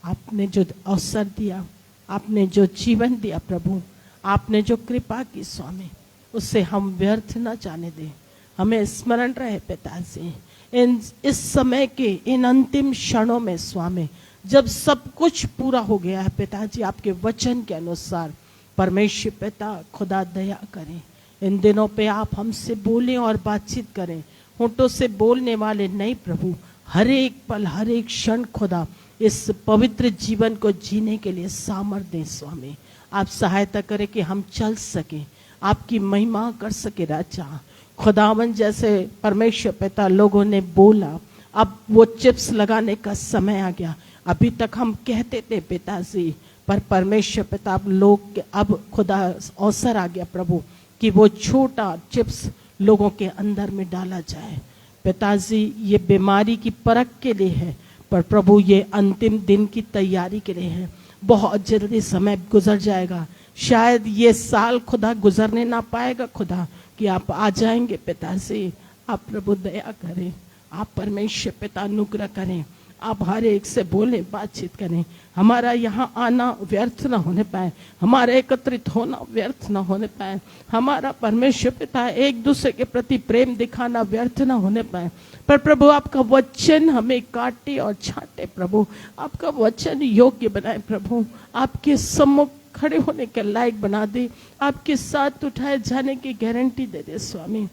S4: आपने जो अवसर दिया, आपने जो जीवन दिया प्रभु, आपने जो कृपा की स्वामी, उससे हम व्यर्थ न जाने दें। हमें स्मरण रहे पिताजी, इस समय के इन अंतिम क्षणों में स्वामी, जब सब कुछ पूरा हो गया है पिताजी, आपके वचन के अनुसार परमेश्वर पिता खुदा दया करें। इन दिनों पे आप हमसे बोलें और बातचीत करें, होठों से बोलने वाले नहीं प्रभु, हर एक पल हर एक क्षण खुदा इस पवित्र जीवन को जीने के लिए सामर्थ्य दें स्वामी। आप सहायता करें कि हम चल सकें, आपकी महिमा कर सके राजा। खुदावन जैसे परमेश्वर पिता लोगों ने बोला, अब वो चिप्स लगाने का समय आ गया। अभी तक हम कहते थे पिताजी, पर परमेश्वर पिता अब लोग अब खुदा अवसर आ गया प्रभु कि वो छोटा चिप्स लोगों के अंदर में डाला जाए। पिताजी ये बीमारी की परख के लिए है, पर प्रभु ये अंतिम दिन की तैयारी के लिए है। बहुत जल्दी समय गुजर जाएगा, शायद ये साल खुदा गुजरने ना पाएगा खुदा, कि आप आ जाएंगे पिताजी। आप प्रभु दया करें, आप परमेश्वर पिता अनुग्रह करें, आप हर एक से बोलें, बातचीत करें। हमारा यहाँ आना व्यर्थ ना होने पाए, हमारा एकत्रित होना व्यर्थ ना होने पाए, हमारा परमेश्वर पिता एक दूसरे के प्रति प्रेम दिखाना व्यर्थ ना होने पाए। पर प्रभु आपका वचन हमें काटे और छाटे प्रभु, आपका वचन योग्य बनाए प्रभु, आपके सम्मुख खड़े होने के लायक बना दे, आपके साथ उठाए जाने की गारंटी दे दे स्वामी।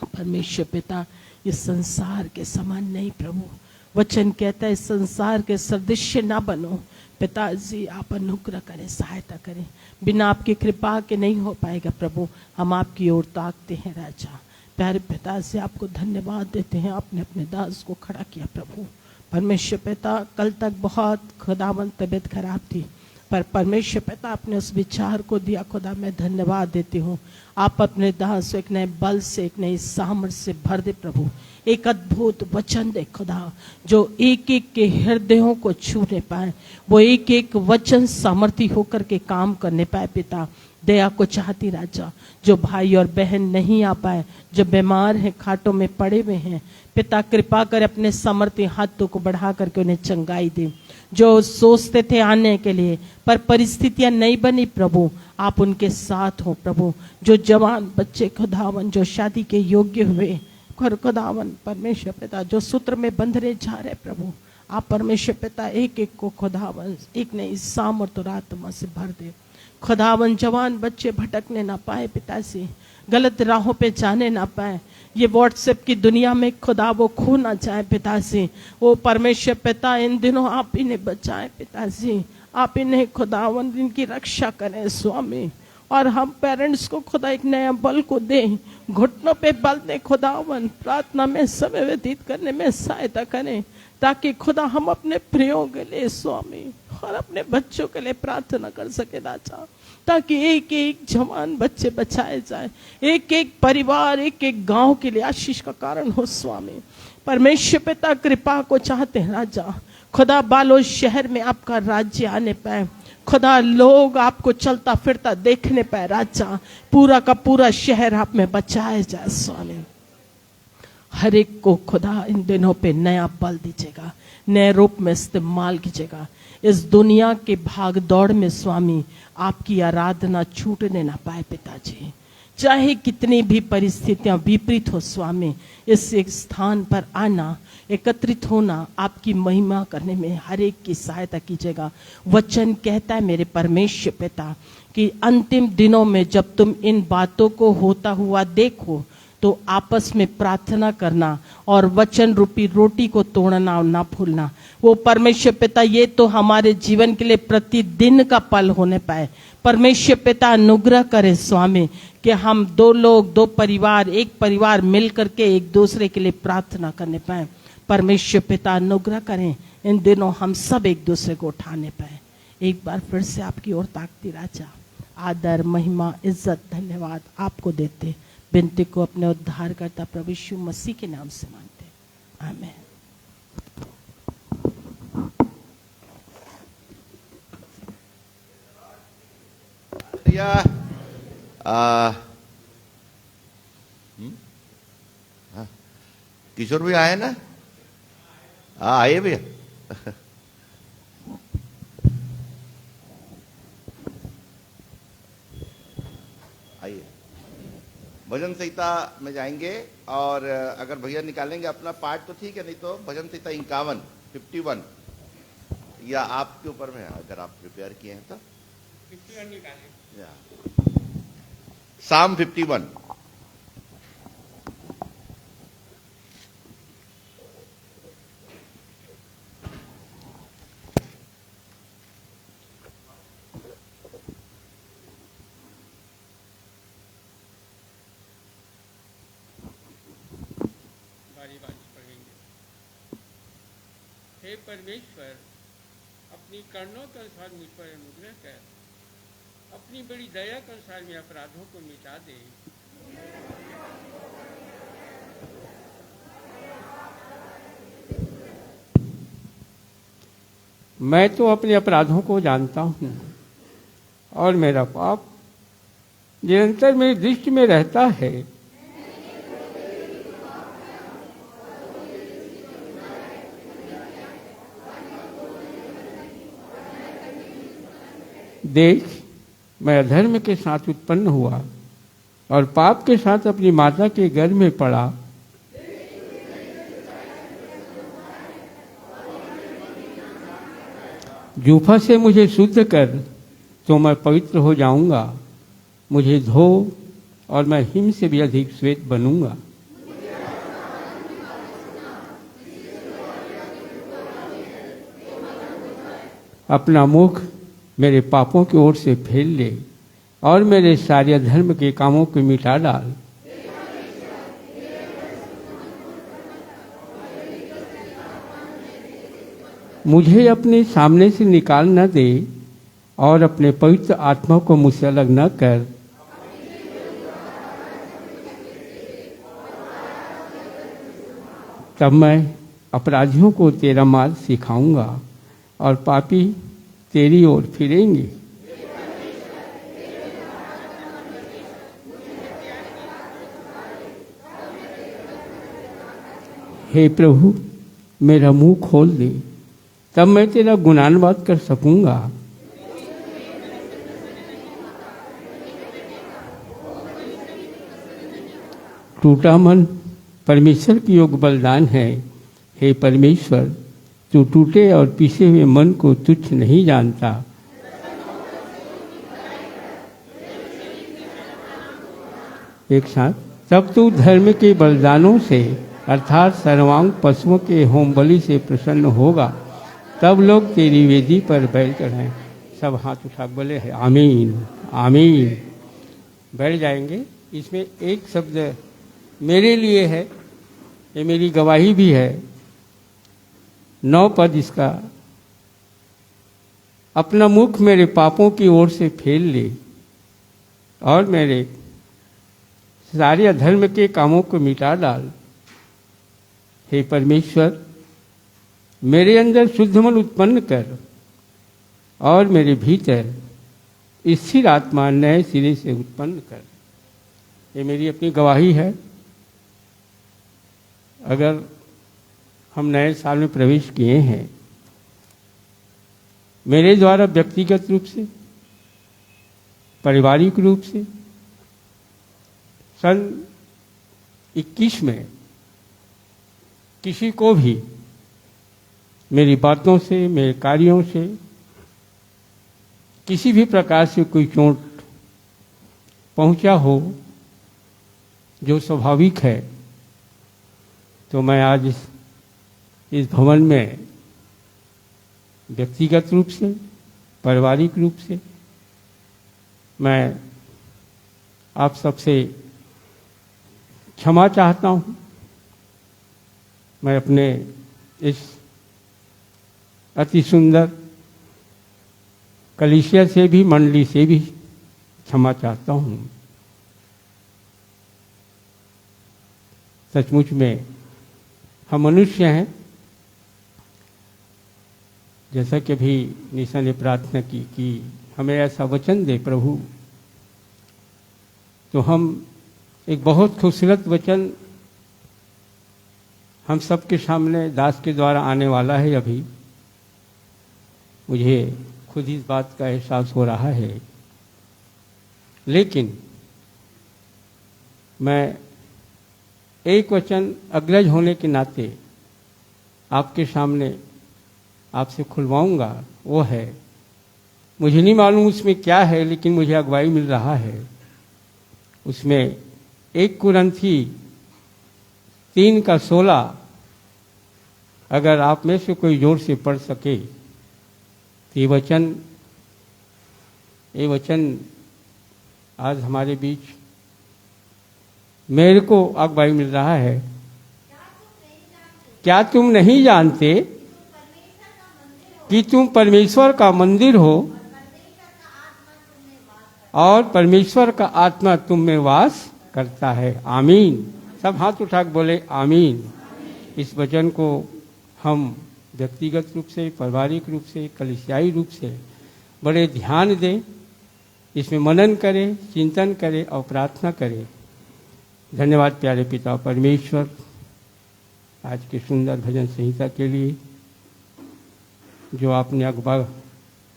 S4: परमेश्वर पिता इस संसार के समान नहीं प्रभु, वचन कहता है इस संसार के सदृश ना बनो। पिताजी आप अनुग्रह करें, सहायता करें, बिना आपकी कृपा के नहीं हो पाएगा प्रभु। हम आपकी ओर ताकते हैं राजा। प्यारे पिताजी आपको धन्यवाद देते हैं, आपने अपने दास को खड़ा किया प्रभु। परमेश्वर पिता कल तक बहुत खुदावन तबीयत खराब थी, पर परमेश्वर पिता आपने उस विचार को दिया खुदा, मैं धन्यवाद देती हूँ। आप अपने दास को एक नए बल से, एक नई सामर्थ्य से भर दे प्रभु। एक अद्भुत वचन दे खुदा, जो एक एक के हृदयों को छूने पाए, वो एक एक वचन सामर्थी होकर के काम करने पाए पिता। दया को चाहती राजा, जो भाई और बहन नहीं आ पाए, जो बीमार हैं, खाटों में पड़े हुए हैं पिता, कृपा कर अपने सामर्थ्य हाथों को बढ़ा करके उन्हें चंगाई दे। जो सोचते थे आने के लिए पर परिस्थितियां नहीं बनी प्रभु, आप उनके साथ हो प्रभु। जो जवान बच्चे खुदावन जो शादी के योग्य हुए खुदावन परमेश्वर पिता, जो सूत्र में बंधने जा रहे प्रभु, आप परमेश्वर पिता एक एक को खुदावन एक नई सामर्थ और आत्मा से भर दे। खुदावन जवान बच्चे भटकने ना पाए पिताजी, गलत राहों पे जाने ना पाए, ये व्हाट्सएप की दुनिया में खुदा वो खो ना जाए पिताजी। वो परमेश्वर पिता इन दिनों आप इन्हें बचाएं पिताजी, आप इन्हें खुदावन इनकी रक्षा करें स्वामी। और हम पेरेंट्स को खुदा एक नया बल को दें, घुटनों पे बल दें खुदावन, प्रार्थना में समय व्यतीत करने में सहायता करें, ताकि खुदा हम अपने प्रियों के लिए स्वामी और अपने बच्चों के लिए प्रार्थना कर सके राजा, ताकि एक एक जवान बच्चे बचाए जाए, एक एक परिवार एक एक गांव के लिए आशीष का कारण हो स्वामी। परमेश्वर पिता कृपा को चाहते हैं राजा, खुदा बालोद शहर में आपका राज्य आने पाए, खुदा लोग आपको चलता फिरता देखने पाए राजा, पूरा का पूरा शहर आप में बचाया जाए स्वामी। हर एक को खुदा इन दिनों पे नया बल दीजिएगा, नए रूप में इस्तेमाल कीजिएगा। इस दुनिया के भाग दौड़ में स्वामी आपकी आराधना छूटने ना पाए पिताजी, चाहे कितनी भी परिस्थितियां विपरीत हो स्वामी, इस एक स्थान पर आना, एकत्रित होना, आपकी महिमा करने में हर एक की सहायता कीजिएगा। वचन कहता है मेरे परमेश्वर पिता कि अंतिम दिनों में जब तुम इन बातों को होता हुआ देखो तो आपस में प्रार्थना करना और वचन रूपी रोटी को तोड़ना और ना भूलना। वो परमेश्वर पिता ये तो हमारे जीवन के लिए प्रतिदिन का पल होने पाए। परमेश्वर पिता अनुग्रह करे स्वामी कि हम दो लोग, दो परिवार, एक परिवार मिल करके एक दूसरे के लिए प्रार्थना करने पाए। परमेश्वर पिता अनुग्रह करें, इन दिनों हम सब एक दूसरे को उठाने पाए। एक बार फिर से आपकी ओर ताकती राजा, आदर महिमा इज्जत धन्यवाद आपको देते, विनती को अपने उद्धारकर्ता प्रभु यीशु मसीह के नाम से मांगते, आमीन।
S2: किशोर भी आए ना? हाँ आइए भैया। आइए।
S5: भजन संहिता में जाएंगे और अगर भैया निकालेंगे अपना पार्ट तो ठीक है, नहीं तो भजन संहिता 51 या आपके ऊपर में है, अगर आप प्रिपेयर किए हैं तो
S3: 51 निकालें।
S5: या साम 51।
S3: बारी बारी पढ़ेंगे। हे परमेश्वर, अपनी करुणा के अनुसार मुझ पर अनुग्रह कर, अपनी बड़ी दया के अनुसार मेरे अपराधों को मिटा दे। मैं तो अपने अपराधों को जानता हूँ और मेरा पाप निरंतर मेरी दृष्टि में रहता है। देख, मैं अधर्म के साथ उत्पन्न हुआ और पाप के साथ अपनी माता के गर्भ में पड़ा। जूफा से मुझे शुद्ध कर तो मैं पवित्र हो जाऊंगा। मुझे धो और मैं हिम से भी अधिक श्वेत बनूंगा। अपना मुख मेरे पापों की ओर से फेर ले और मेरे सारे अधर्म के कामों को मिटा डाल। मुझे अपने सामने से निकाल न दे और अपने पवित्र आत्मा को मुझसे अलग न कर। तब मैं अपराधियों को तेरा मार्ग सिखाऊंगा और पापी तेरी ओर फिरेंगे। हे प्रभु, मेरा मुंह खोल दे, तब मैं तेरा गुणानुवाद कर सकूंगा। टूटा मन परमेश्वर की योग बलिदान है। हे परमेश्वर, तू टूटे और पीसे हुए मन को तुच्छ नहीं जानता। एक साथ, तब तू धर्म के बलिदानों से अर्थात सर्वांग पशुओं के होम बलि से प्रसन्न होगा। तब लोग तेरी वेदी पर बैठ चढ़ाएं। सब हाथ उठा बोले है आमीन आमीन। बैठ जाएंगे। इसमें एक शब्द मेरे लिए है, ये मेरी गवाही भी है। 9 पद इसका। अपना मुख मेरे पापों की ओर से फेर ले और मेरे सारे अधर्म के कामों को मिटा डाल। हे परमेश्वर, मेरे अंदर शुद्ध मन उत्पन्न कर और मेरे भीतर स्थिर आत्मा नए सिरे से उत्पन्न कर। ये मेरी अपनी गवाही है। अगर हम नए साल में प्रवेश किए हैं, मेरे द्वारा व्यक्तिगत रूप से, पारिवारिक रूप से सन 21 में किसी को भी मेरी बातों से, मेरे कार्यों से किसी भी प्रकार से कोई चोट पहुंचा हो, जो स्वाभाविक है, तो मैं आज इस भवन में व्यक्तिगत रूप से, पारिवारिक रूप से मैं आप सबसे क्षमा चाहता हूँ। मैं अपने इस अति सुंदर कलीसिया से भी, मंडली से भी क्षमा चाहता हूँ। सचमुच में हम मनुष्य हैं। जैसा कि अभी निशा ने प्रार्थना की कि हमें ऐसा वचन दे प्रभु, तो हम एक बहुत खूबसूरत वचन हम सबके सामने दास के द्वारा आने वाला है। अभी मुझे खुद इस बात का एहसास हो रहा है, लेकिन मैं एक वचन अग्रज होने के नाते आपके सामने आपसे खुलवाऊंगा। वो है, मुझे नहीं मालूम उसमें क्या है, लेकिन मुझे अगुवाई मिल रहा है। उसमें 1 कुरिन्थी 3:16 अगर आप में से कोई जोर से पढ़ सके तो ये वचन आज हमारे बीच मेरे को अगुवाई मिल रहा है। क्या तुम नहीं जानते कि तुम परमेश्वर का मंदिर हो और परमेश्वर का आत्मा तुम में वास करता है। आमीन। सब हाथ उठा के बोले आमीन। इस वचन को हम व्यक्तिगत रूप से, पारिवारिक रूप से, कलीसियाई रूप से बड़े ध्यान दें, इसमें मनन करें, चिंतन करें और प्रार्थना करें। धन्यवाद प्यारे पिता परमेश्वर, आज की सुंदर भजन संहिता के लिए जो आपने अगवा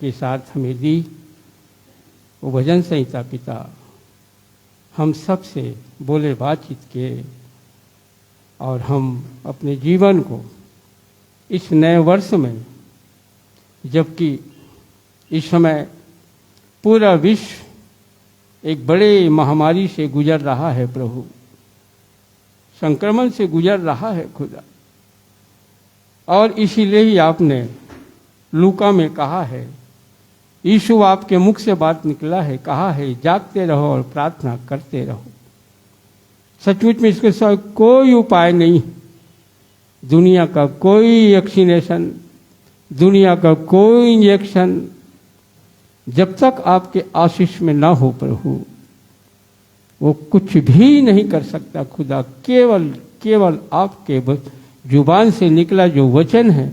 S3: के साथ हमें दी। वो भजन संहिता पिता हम सब से बोले, बातचीत किए, और हम अपने जीवन को इस नए वर्ष में, जबकि इस समय पूरा विश्व एक बड़े महामारी से गुजर रहा है प्रभु, संक्रमण से गुजर रहा है खुदा, और इसीलिए ही आपने लूका में कहा है, यीशु आपके मुख से बात निकला है, कहा है जागते रहो और प्रार्थना करते रहो। सचमुच में इसके साथ कोई उपाय नहीं, दुनिया का कोई वैक्सीनेशन, दुनिया का कोई इंजेक्शन, जब तक आपके आशीष में ना हो प्रभु, वो कुछ भी नहीं कर सकता खुदा। केवल आपके जुबान से निकला जो वचन है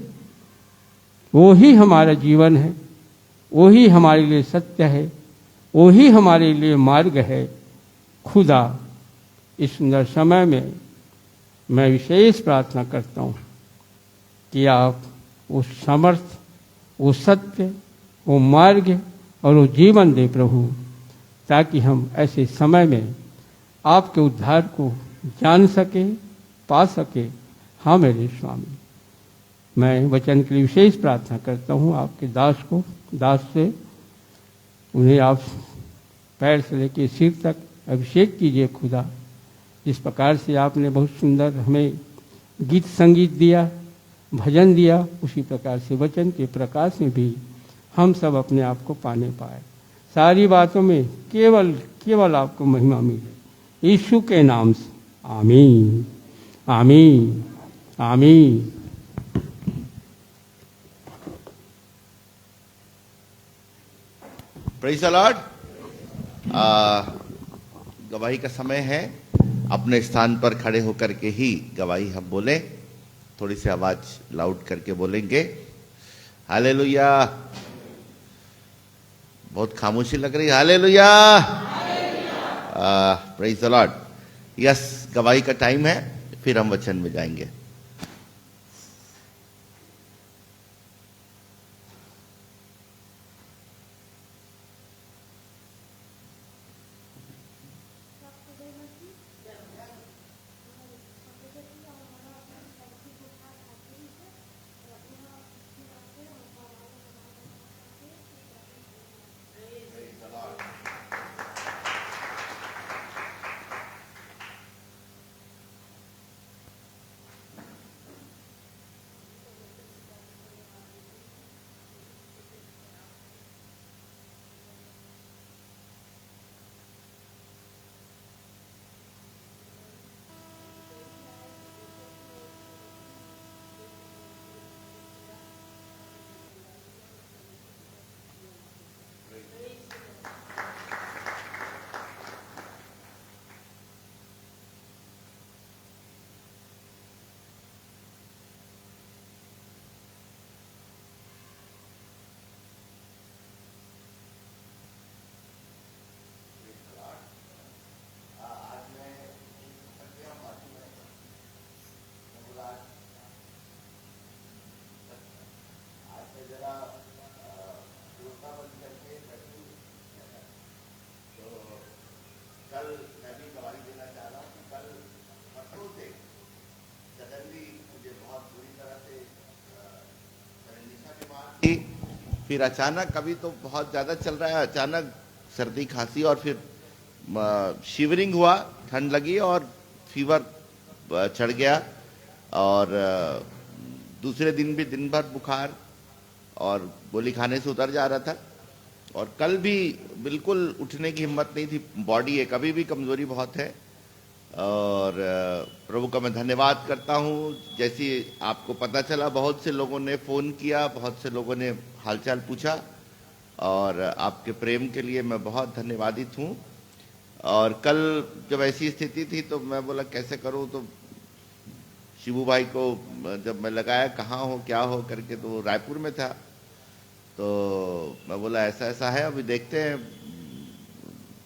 S3: वो ही हमारा जीवन है, वो ही हमारे लिए सत्य है, वो ही हमारे लिए मार्ग है। खुदा इस सुंदर समय में मैं विशेष प्रार्थना करता हूँ कि आप वो समर्थ, वो सत्य, वो मार्ग और वो जीवन दे प्रभु, ताकि हम ऐसे समय में आपके उद्धार को जान सके, पा सके। हाँ मेरे स्वामी, मैं वचन के लिए विशेष प्रार्थना करता हूँ आपके दास से, उन्हें आप पैर से लेकर सिर तक अभिषेक कीजिए खुदा। जिस प्रकार से आपने बहुत सुंदर हमें गीत संगीत दिया, भजन दिया, उसी प्रकार से वचन के प्रकाश में भी हम सब अपने आप को पाने पाए। सारी बातों में केवल आपको महिमा मिले, यीशु के नाम से आमीन, आमीन, आमीन।
S5: Praise the Lord. गवाही का समय है। अपने स्थान पर खड़े होकर के ही गवाही हम बोले, थोड़ी सी आवाज लाउड करके बोलेंगे। हालेलुया। बहुत खामोशी लग रही है। Hallelujah, praise the Lord. Yes, गवाही का टाइम है, फिर हम वचन में जाएंगे। कल मैं भी गवाही देना चाह रहा हूँ। फिर अचानक अभी तो बहुत ज़्यादा चल रहा है, अचानक सर्दी खांसी और फिर शिवरिंग हुआ, ठंड लगी और फीवर चढ़ गया और दूसरे दिन भी दिन भर बुखार और गोली खाने से उतर जा रहा था। और कल भी बिल्कुल उठने की हिम्मत नहीं थी, बॉडी एक अभी भी कमज़ोरी बहुत है। और प्रभु का मैं धन्यवाद करता हूँ। जैसे आपको पता चला, बहुत से लोगों ने फ़ोन किया, बहुत से लोगों ने हालचाल पूछा और आपके प्रेम के लिए मैं बहुत धन्यवादित हूँ। और कल जब ऐसी स्थिति थी तो मैं बोला कैसे करूँ, तो शिबू भाई को जब मैं लगाया कहाँ हो क्या हो करके, तो वो रायपुर में था, तो मैं बोला ऐसा ऐसा है, अभी देखते हैं।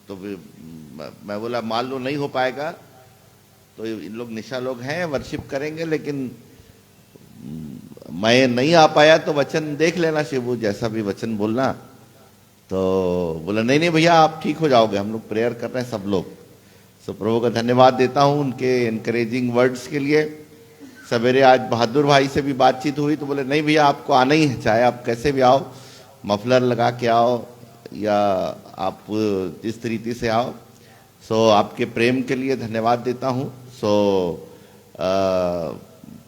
S5: तो मैं बोला मान लो नहीं हो पाएगा तो इन लोग निशा लोग हैं, वर्शिप करेंगे, लेकिन मैं नहीं आ पाया तो वचन देख लेना शिबू, जैसा भी वचन बोलना। तो बोला नहीं नहीं भैया आप ठीक हो जाओगे, हम लोग प्रेयर कर रहे हैं सब लोग। सो प्रभु का धन्यवाद देता हूँ उनके एनकरेजिंग वर्ड्स के लिए। सवेरे आज बहादुर भाई से भी बातचीत हुई तो बोले नहीं भैया आपको आना ही है, चाहे आप कैसे भी आओ, मफलर लगा के आओ या आप जिस तरीके से आओ। सो आपके प्रेम के लिए धन्यवाद देता हूँ। सो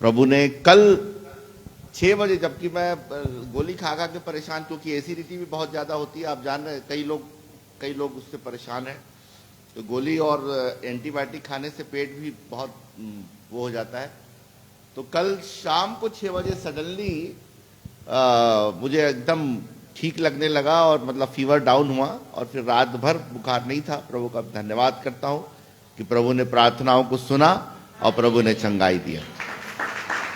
S5: प्रभु ने कल 6 बजे, जबकि मैं गोली खा खा के परेशान, क्योंकि एसिडिटी भी बहुत ज़्यादा होती है, आप जान रहे हैं, कई लोग उससे परेशान हैं। तो गोली और एंटीबायोटिक खाने से पेट भी बहुत वो हो जाता है। तो कल शाम को 6 बजे सडनली मुझे एकदम ठीक लगने लगा और मतलब फीवर डाउन हुआ और फिर रात भर बुखार नहीं था। प्रभु का धन्यवाद करता हूँ कि प्रभु ने प्रार्थनाओं को सुना और प्रभु ने चंगाई दिया।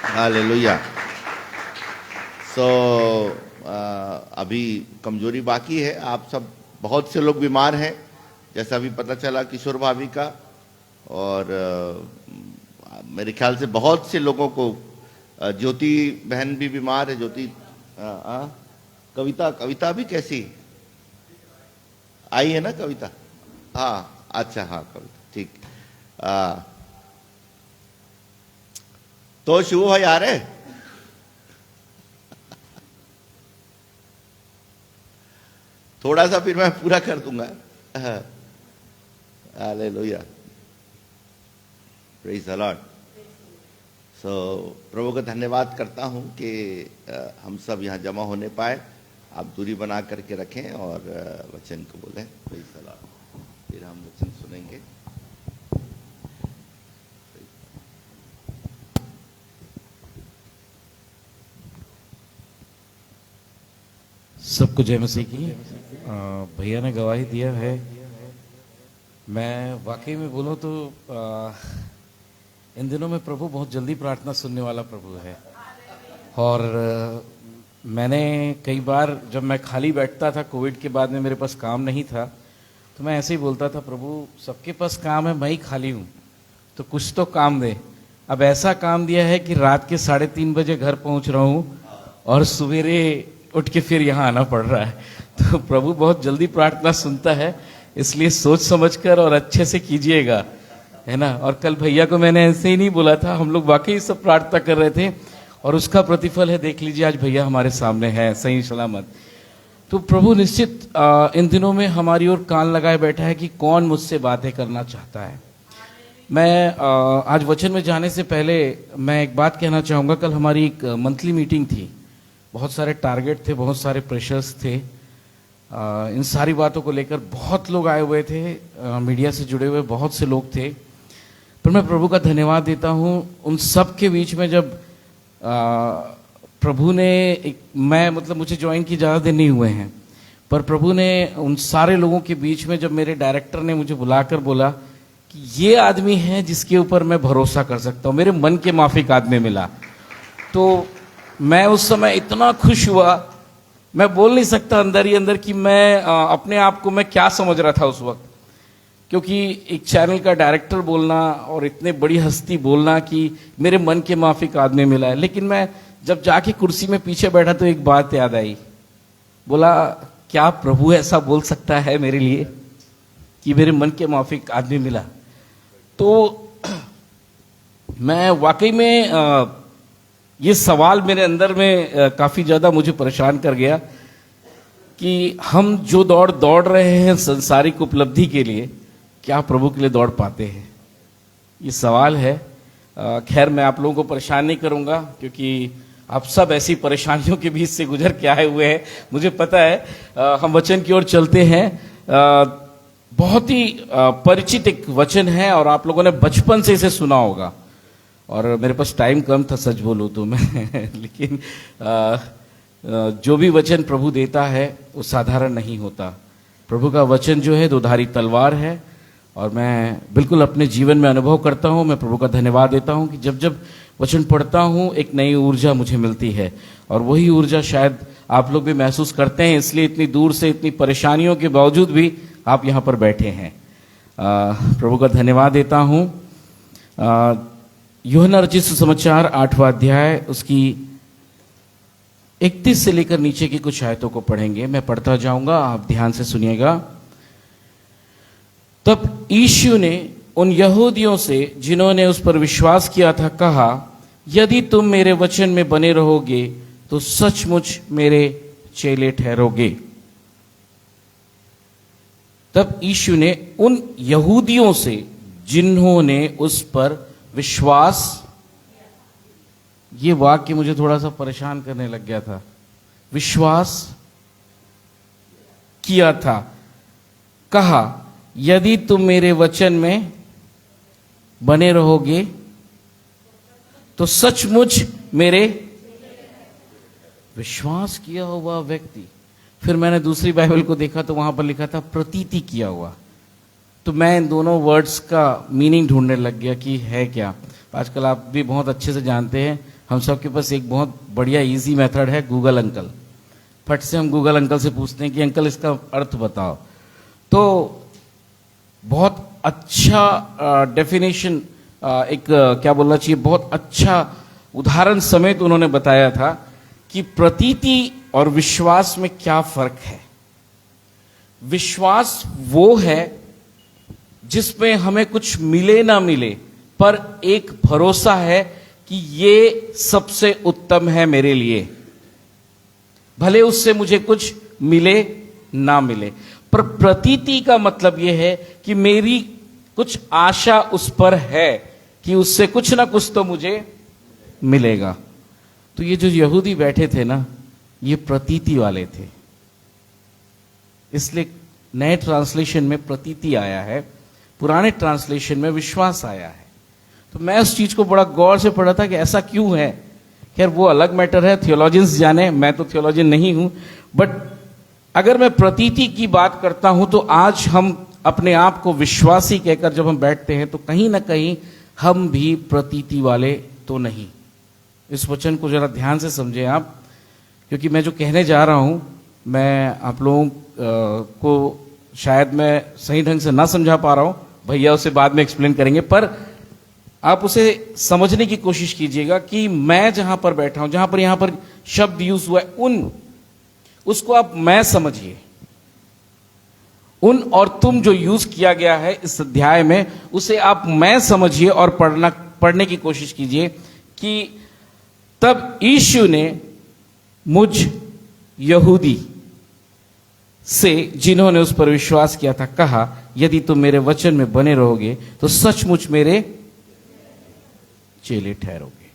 S5: हालेलुया। सो अभी कमजोरी बाकी है, आप सब बहुत से लोग बीमार हैं, जैसा अभी पता चला किशोर भाभी का, और मेरे ख्याल से बहुत से लोगों को, ज्योति बहन भी बीमार है, ज्योति कविता भी कैसी आई है ना कविता? हाँ अच्छा, हाँ कविता ठीक। तो शिव भाई आ रहे? थोड़ा सा फिर मैं पूरा कर दूंगा। Hallelujah, praise the Lord. So प्रभु का धन्यवाद करता हूं कि हम सब यहाँ जमा होने पाए। आप दूरी बना करके रखें और वचन को बोलें। Praise the Lord. फिर हम वचन सुनेंगे।
S6: सबको जय मसीह की। भैया ने गवाही दिया है। मैं वाकई में बोलूं तो इन दिनों में प्रभु बहुत जल्दी प्रार्थना सुनने वाला प्रभु है। और मैंने कई बार जब मैं खाली बैठता था, कोविड के बाद में मेरे पास काम नहीं था, तो मैं ऐसे ही बोलता था, प्रभु सबके पास काम है, मैं ही खाली हूँ, तो कुछ तो काम दे। अब ऐसा काम दिया है कि रात के 3:30 बजे घर पहुँच रहा हूँ और सवेरे उठ के फिर यहाँ आना पड़ रहा है। तो प्रभु बहुत जल्दी प्रार्थना सुनता है, इसलिए सोच समझकर और अच्छे से कीजिएगा, है ना। और कल भैया को मैंने ऐसे ही नहीं बोला था, हम लोग वाकई सब प्रार्थना कर रहे थे और उसका प्रतिफल है, देख लीजिए आज भैया हमारे सामने है सही सलामत। तो प्रभु निश्चित इन दिनों में हमारी ओर कान लगाए बैठा है कि कौन मुझसे बातें करना चाहता है। मैं आज वचन में जाने से पहले मैं एक बात कहना चाहूँगा। कल हमारी एक मंथली मीटिंग थी, बहुत सारे टारगेट थे, बहुत सारे प्रेशर्स थे। इन सारी बातों को लेकर बहुत लोग आए हुए थे, मीडिया से जुड़े हुए बहुत से लोग थे। पर मैं प्रभु का धन्यवाद देता हूँ उन सब के बीच में, जब प्रभु ने मैं मतलब मुझे ज्वाइन की ज़्यादा दिन नहीं हुए हैं, पर प्रभु ने उन सारे लोगों के बीच में जब मेरे डायरेक्टर ने मुझे बुलाकर बोला कि ये आदमी है जिसके ऊपर मैं भरोसा कर सकता हूँ, मेरे मन के माफिक आदमी मिला, तो मैं उस समय इतना खुश हुआ, मैं बोल नहीं सकता अंदर ही अंदर कि मैं अपने आप को मैं क्या समझ रहा था उस वक्त। क्योंकि एक चैनल का डायरेक्टर बोलना और इतने बड़ी हस्ती बोलना कि मेरे मन के माफिक आदमी मिला है। लेकिन मैं जब जाके कुर्सी में पीछे बैठा तो एक बात याद आई, बोला क्या प्रभु ऐसा बोल सकता है मेरे लिए कि मेरे मन के माफिक आदमी मिला। तो मैं वाकई में ये सवाल मेरे अंदर में काफ़ी ज़्यादा मुझे परेशान कर गया कि हम जो दौड़ दौड़ रहे हैं संसारिक उपलब्धि के लिए, क्या प्रभु के लिए दौड़ पाते हैं? ये सवाल है। खैर मैं आप लोगों को परेशान नहीं करूंगा, क्योंकि आप सब ऐसी परेशानियों के बीच से गुजर के आए हुए हैं, मुझे पता है। हम वचन की ओर चलते हैं। बहुत ही परिचित एक वचन है और आप लोगों ने बचपन से इसे सुना होगा, और मेरे पास टाइम कम था सच बोलूं तो मैं लेकिन जो भी वचन प्रभु देता है वो साधारण नहीं होता। प्रभु का वचन जो है दोधारी तलवार है, और मैं बिल्कुल अपने जीवन में अनुभव करता हूँ। मैं प्रभु का धन्यवाद देता हूँ कि जब जब वचन पढ़ता हूँ एक नई ऊर्जा मुझे मिलती है, और वही ऊर्जा शायद आप लोग भी महसूस करते हैं, इसलिए इतनी दूर से इतनी परेशानियों के बावजूद भी आप यहाँ पर बैठे हैं। प्रभु का धन्यवाद देता हूँ। यूहन्ना रचित सुसमाचार 8वां अध्याय उसकी 31 से लेकर नीचे की कुछ आयतों को पढ़ेंगे। मैं पढ़ता जाऊंगा, आप ध्यान से सुनिएगा। तब यीशु ने उन यहूदियों से जिन्होंने उस पर विश्वास किया था कहा, यदि तुम मेरे वचन में बने रहोगे तो सचमुच मेरे चेले ठहरोगे। तब यीशु ने उन यहूदियों से जिन्होंने उस पर विश्वास, ये वाक्य मुझे थोड़ा सा परेशान करने लग गया था, विश्वास किया था, कहा यदि तुम मेरे वचन में बने रहोगे तो सचमुच मेरे, विश्वास किया हुआ व्यक्ति। फिर मैंने दूसरी बाइबल को देखा तो वहां पर लिखा था प्रतीति किया हुआ। तो मैं इन दोनों वर्ड्स का मीनिंग ढूंढने लग गया कि है क्या। आजकल आप भी बहुत अच्छे से जानते हैं, हम सब के पास एक बहुत बढ़िया इजी मेथड है, गूगल अंकल। फट से हम गूगल अंकल से पूछते हैं कि अंकल इसका अर्थ बताओ, तो बहुत अच्छा डेफिनेशन, एक क्या बोलना चाहिए, बहुत अच्छा उदाहरण समेत उन्होंने बताया था कि प्रतीति और विश्वास में क्या फर्क है। विश्वास वो है जिसमें हमें कुछ मिले ना मिले, पर एक भरोसा है कि ये सबसे उत्तम है मेरे लिए, भले उससे मुझे कुछ मिले ना मिले। पर प्रतीति का मतलब यह है कि मेरी कुछ आशा उस पर है कि उससे कुछ ना कुछ तो मुझे मिलेगा। तो ये जो यहूदी बैठे थे ना, ये प्रतीति वाले थे, इसलिए नए ट्रांसलेशन में प्रतीति आया है, पुराने ट्रांसलेशन में विश्वास आया है। तो मैं उस चीज को बड़ा गौर से पढ़ा था कि ऐसा क्यों है। खैर वो अलग मैटर है, थियोलॉजियंस जाने, मैं तो थियोलॉजियन नहीं हूं। बट अगर मैं प्रतीति की बात करता हूं तो आज हम अपने आप को विश्वासी कहकर जब हम बैठते हैं तो कहीं ना कहीं हम भी प्रतीति वाले तो नहीं। इस वचन को जरा ध्यान से समझें आप, क्योंकि मैं जो कहने जा रहा हूं मैं आप लोगों को शायद मैं सही ढंग से ना समझा पा रहा हूं, भैया उसे बाद में एक्सप्लेन करेंगे, पर आप उसे समझने की कोशिश कीजिएगा कि मैं जहां पर बैठा हूं, जहां पर यहां पर शब्द यूज हुआ है उन, उसको आप मैं समझिए। उन और तुम जो यूज किया गया है इस अध्याय में, उसे आप मैं समझिए और पढ़ने की कोशिश कीजिए कि तब यीशु ने मुझ यहूदी से जिन्होंने उस पर विश्वास किया था कहा, यदि तुम मेरे वचन में बने रहोगे तो सचमुच मेरे चेले ठहरोगे।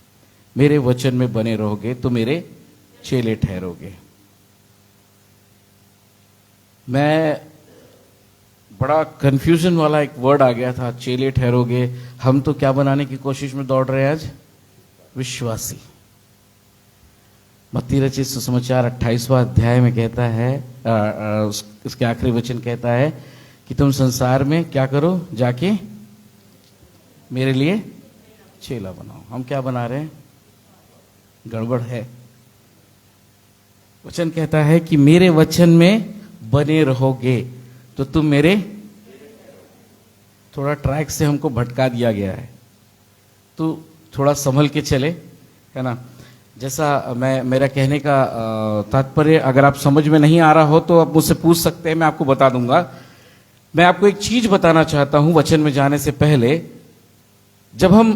S6: मेरे वचन में बने रहोगे तो मेरे चेले ठहरोगे। मैं बड़ा कंफ्यूजन वाला एक वर्ड आ गया था, चेले ठहरोगे। हम तो क्या बनाने की कोशिश में दौड़ रहे हैं आज, विश्वासी। मत्ती रचित सुसमाचार 28वां अध्याय में कहता है, उसके आखिरी वचन कहता है कि तुम संसार में क्या करो, जाके मेरे लिए चेला बनाओ। हम क्या बना रहे हैं, गड़बड़ है। वचन कहता है कि मेरे वचन में बने रहोगे तो तुम मेरे, थोड़ा ट्रैक से हमको भटका दिया गया है, तो थोड़ा संभल के चले, है ना। जैसा मेरा कहने का तात्पर्य अगर आप समझ में नहीं आ रहा हो तो आप मुझसे पूछ सकते हैं, मैं आपको बता दूंगा। मैं आपको एक चीज बताना चाहता हूं वचन में जाने से पहले। जब हम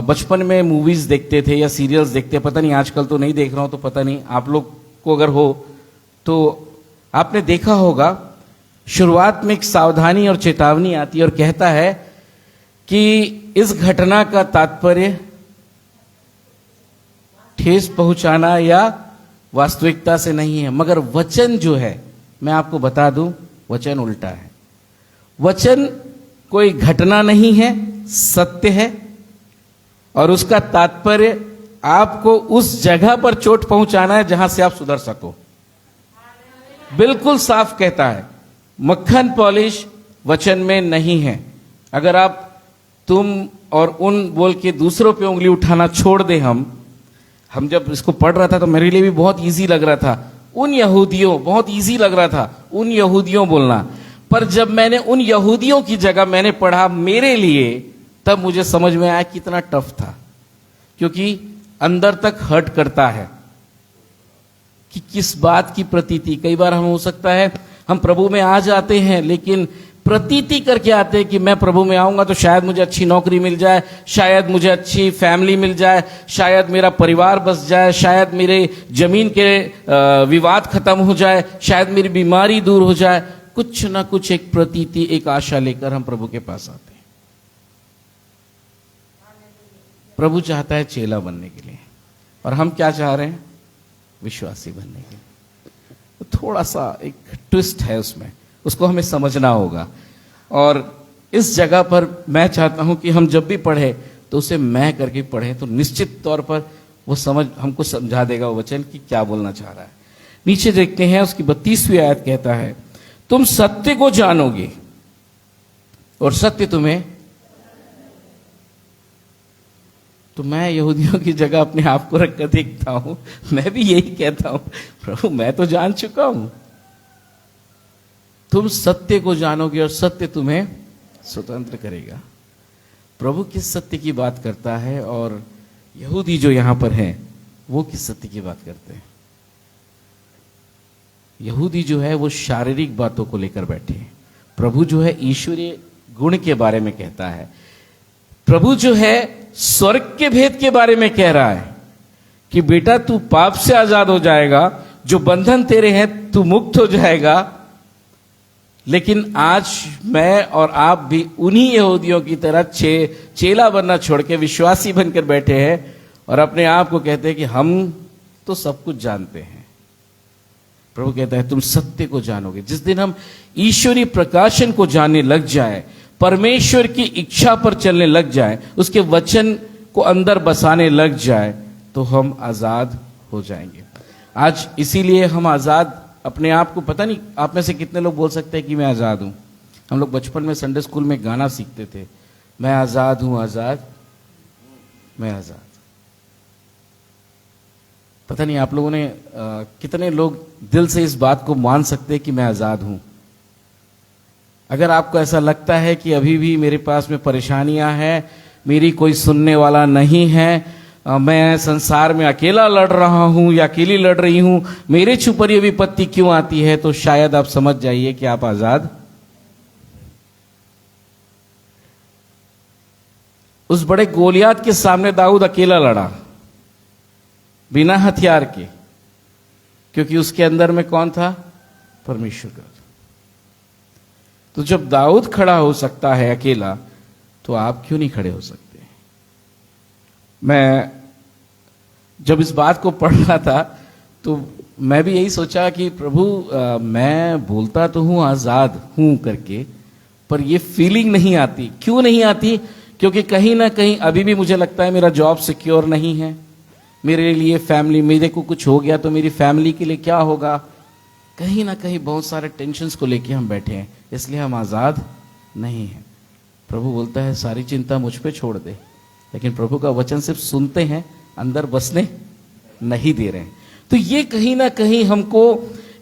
S6: बचपन में मूवीज देखते थे या सीरियल्स देखते, पता नहीं आजकल तो नहीं देख रहा हूं तो पता नहीं, आप लोग को अगर हो तो आपने देखा होगा शुरुआत में एक सावधानी और चेतावनी आती है और कहता है कि इस घटना का तात्पर्य ठेस पहुंचाना या वास्तविकता से नहीं है, मगर वचन जो है, मैं आपको बता दूं, वचन उल्टा है। वचन कोई घटना नहीं है, सत्य है, और उसका तात्पर्य आपको उस जगह पर चोट पहुंचाना है जहां से आप सुधर सको। बिल्कुल साफ कहता है, मक्खन पॉलिश वचन में नहीं है। अगर आप तुम और उन बोल के दूसरों पे उंगली उठाना छोड़ दे, हम जब इसको पढ़ रहा था तो मेरे लिए भी बहुत इजी लग रहा था, उन यहूदियों, बहुत इजी लग रहा था उन यहूदियों बोलना। पर जब मैंने उन यहूदियों की जगह मैंने पढ़ा मेरे लिए, तब मुझे समझ में आया कितना टफ था, क्योंकि अंदर तक हर्ट करता है कि किस बात की प्रतीति। कई बार हम हो सकता है हम प्रभु में आ जाते हैं, लेकिन प्रतीति करके आते हैं कि मैं प्रभु में आऊंगा तो शायद मुझे अच्छी नौकरी मिल जाए, शायद मुझे अच्छी फैमिली मिल जाए, शायद मेरा परिवार बस जाए, शायद मेरे जमीन के विवाद खत्म हो जाए, शायद मेरी बीमारी दूर हो जाए। कुछ ना कुछ एक प्रतीति, एक आशा लेकर हम प्रभु के पास आते हैं। प्रभु चाहता है चेला बनने के लिए, और हम क्या चाह रहे हैं? विश्वासी बनने के लिए। तो थोड़ा सा एक ट्विस्ट है उसमें, उसको हमें समझना होगा। और इस जगह पर मैं चाहता हूं कि हम जब भी पढ़े तो उसे मैं करके पढ़ें, तो निश्चित तौर पर वो हमको समझा देगा वो वचन कि क्या बोलना चाह रहा है। नीचे देखते हैं, उसकी 32वीं आयत कहता है, तुम सत्य को जानोगे और सत्य तुम्हें। तो मैं यहूदियों की जगह अपने आप को रखकर देखता हूं, मैं भी यही कहता हूं, प्रभु मैं तो जान चुका हूं। तुम सत्य को जानोगे और सत्य तुम्हें स्वतंत्र करेगा। प्रभु किस सत्य की बात करता है, और यहूदी जो यहां पर हैं वो किस सत्य की बात करते हैं? यहूदी जो है वो शारीरिक बातों को लेकर बैठे हैं। प्रभु जो है ईश्वरीय गुण के बारे में कहता है। प्रभु जो है स्वर्ग के भेद के बारे में कह रहा है कि बेटा तू पाप से आजाद हो जाएगा, जो बंधन तेरे हैं तू मुक्त हो जाएगा। लेकिन आज मैं और आप भी उन्हीं यहूदियों की तरह चेला बनना छोड़ के विश्वासी बनकर बैठे हैं और अपने आप को कहते हैं कि हम तो सब कुछ जानते हैं। प्रभु कहता है तुम सत्य को जानोगे। जिस दिन हम ईश्वरीय प्रकाशन को जानने लग जाए, परमेश्वर की इच्छा पर चलने लग जाए, उसके वचन को अंदर बसाने लग जाए, तो हम आजाद हो जाएंगे। आज इसीलिए हम आजाद अपने आप को, पता नहीं आप में से कितने लोग बोल सकते हैं कि मैं आजाद हूं। हम लोग बचपन में संडे स्कूल में गाना सीखते थे, मैं आजाद हूं आजाद, मैं आजाद। पता नहीं आप लोगों ने कितने लोग दिल से इस बात को मान सकते हैं कि मैं आजाद हूं। अगर आपको ऐसा लगता है कि अभी भी मेरे पास में परेशानियां हैं, मेरी कोई सुनने वाला नहीं है, मैं संसार में अकेला लड़ रहा हूं या अकेली लड़ रही हूं, मेरे ऊपर ये विपत्ति क्यों आती है, तो शायद आप समझ जाइए कि आप आजाद। उस बड़े गोलियात के सामने दाऊद अकेला लड़ा बिना हथियार के, क्योंकि उसके अंदर में कौन था? परमेश्वर का। तो जब दाऊद खड़ा हो सकता है अकेला, तो आप क्यों नहीं खड़े हो सकते? मैं जब इस बात को पढ़ रहा था तो मैं भी यही सोचा कि प्रभु मैं बोलता तो हूं आजाद हूं करके, पर ये फीलिंग नहीं आती। क्यों नहीं आती? क्योंकि कहीं ना कहीं अभी भी मुझे लगता है मेरा जॉब सिक्योर नहीं है, मेरे लिए फैमिली, मेरे को कुछ हो गया तो मेरी फैमिली के लिए क्या होगा। कहीं ना कहीं बहुत सारे टेंशन्स को लेके हम बैठे हैं, इसलिए हम आजाद नहीं हैं। प्रभु बोलता है सारी चिंता मुझ पे छोड़ दे, लेकिन प्रभु का वचन सिर्फ सुनते हैं, अंदर बसने नहीं दे रहे हैं। तो ये कहीं ना कहीं हमको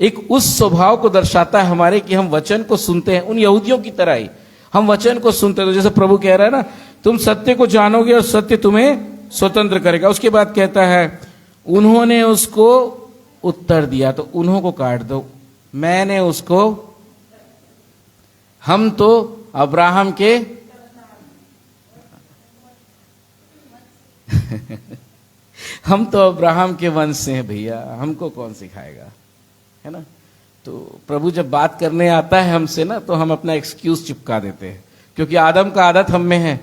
S6: एक उस स्वभाव को दर्शाता है हमारे, कि हम वचन को सुनते हैं उन यहूदियों की तरह ही हम वचन को सुनते हैं। तो जैसे प्रभु कह रहा है ना, तुम सत्य को जानोगे और सत्य तुम्हें स्वतंत्र करेगा। उसके बाद कहता है उन्होंने उसको उत्तर दिया, तो उन्हों को काट दो, मैंने उसको, हम तो अब्राहम के हम तो अब्राहम के वंश से हैं भैया, हमको कौन सिखाएगा, है ना। तो प्रभु जब बात करने आता है हमसे ना, तो हम अपना एक्सक्यूज चिपका देते हैं, क्योंकि आदम का आदत हम में है।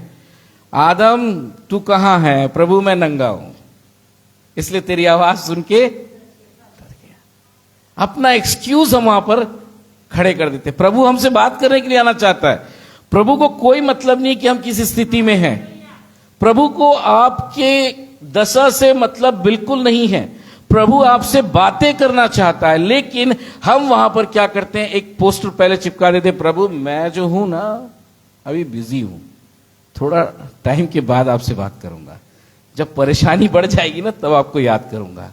S6: आदम तू कहाँ है? प्रभु मैं नंगा हूं, इसलिए तेरी आवाज सुन के डर गया। अपना एक्सक्यूज हम वहां पर खड़े कर देते। प्रभु हमसे बात करने के लिए आना चाहता है। प्रभु को कोई मतलब नहीं कि हम किस स्थिति में हैं। प्रभु को आपके दशा से मतलब बिल्कुल नहीं है। प्रभु आपसे बातें करना चाहता है, लेकिन हम वहां पर क्या करते हैं, एक पोस्टर पहले चिपका देते, प्रभु मैं जो हूं ना अभी बिजी हूं, थोड़ा टाइम के बाद आपसे बात करूंगा, जब परेशानी बढ़ जाएगी ना तब आपको याद करूंगा,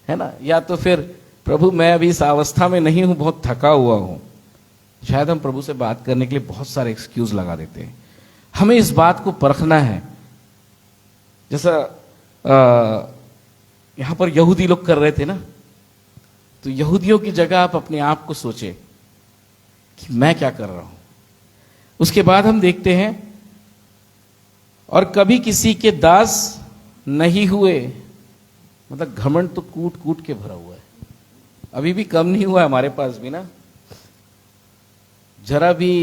S6: है ना। या तो फिर प्रभु मैं अभी इस अवस्था में नहीं हूं, बहुत थका हुआ हूं। शायद हम प्रभु से बात करने के लिए बहुत सारे एक्सक्यूज लगा देते हैं। हमें इस बात को परखना है। जैसा यहां पर यहूदी लोग कर रहे थे ना, तो यहूदियों की जगह आप अपने आप को सोचे कि मैं क्या कर रहा हूं। उसके बाद हम देखते हैं, और कभी किसी के दास नहीं हुए, मतलब घमंड तो कूट कूट के भरा हुआ है, अभी भी कम नहीं हुआ है हमारे पास भी ना। जरा भी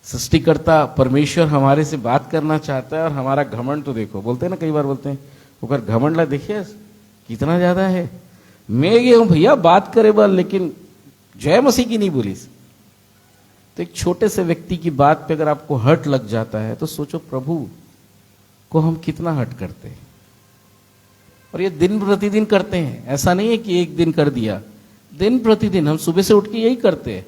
S6: सृष्टिकर्ता परमेश्वर हमारे से बात करना चाहता है, और हमारा घमंड तो देखो, बोलते हैं ना, कई बार बोलते हैं ओकर घमंड ला देखिए कितना ज्यादा है। मैं ये हूं भैया बात करे बल, लेकिन जय मसीह की नहीं बोलीस। तो एक छोटे से व्यक्ति की बात पे अगर आपको हर्ट लग जाता है, तो सोचो प्रभु को हम कितना हर्ट करते हैं। और ये दिन प्रतिदिन करते हैं, ऐसा नहीं है कि एक दिन कर दिया, दिन प्रतिदिन हम सुबह से उठ के यही करते हैं।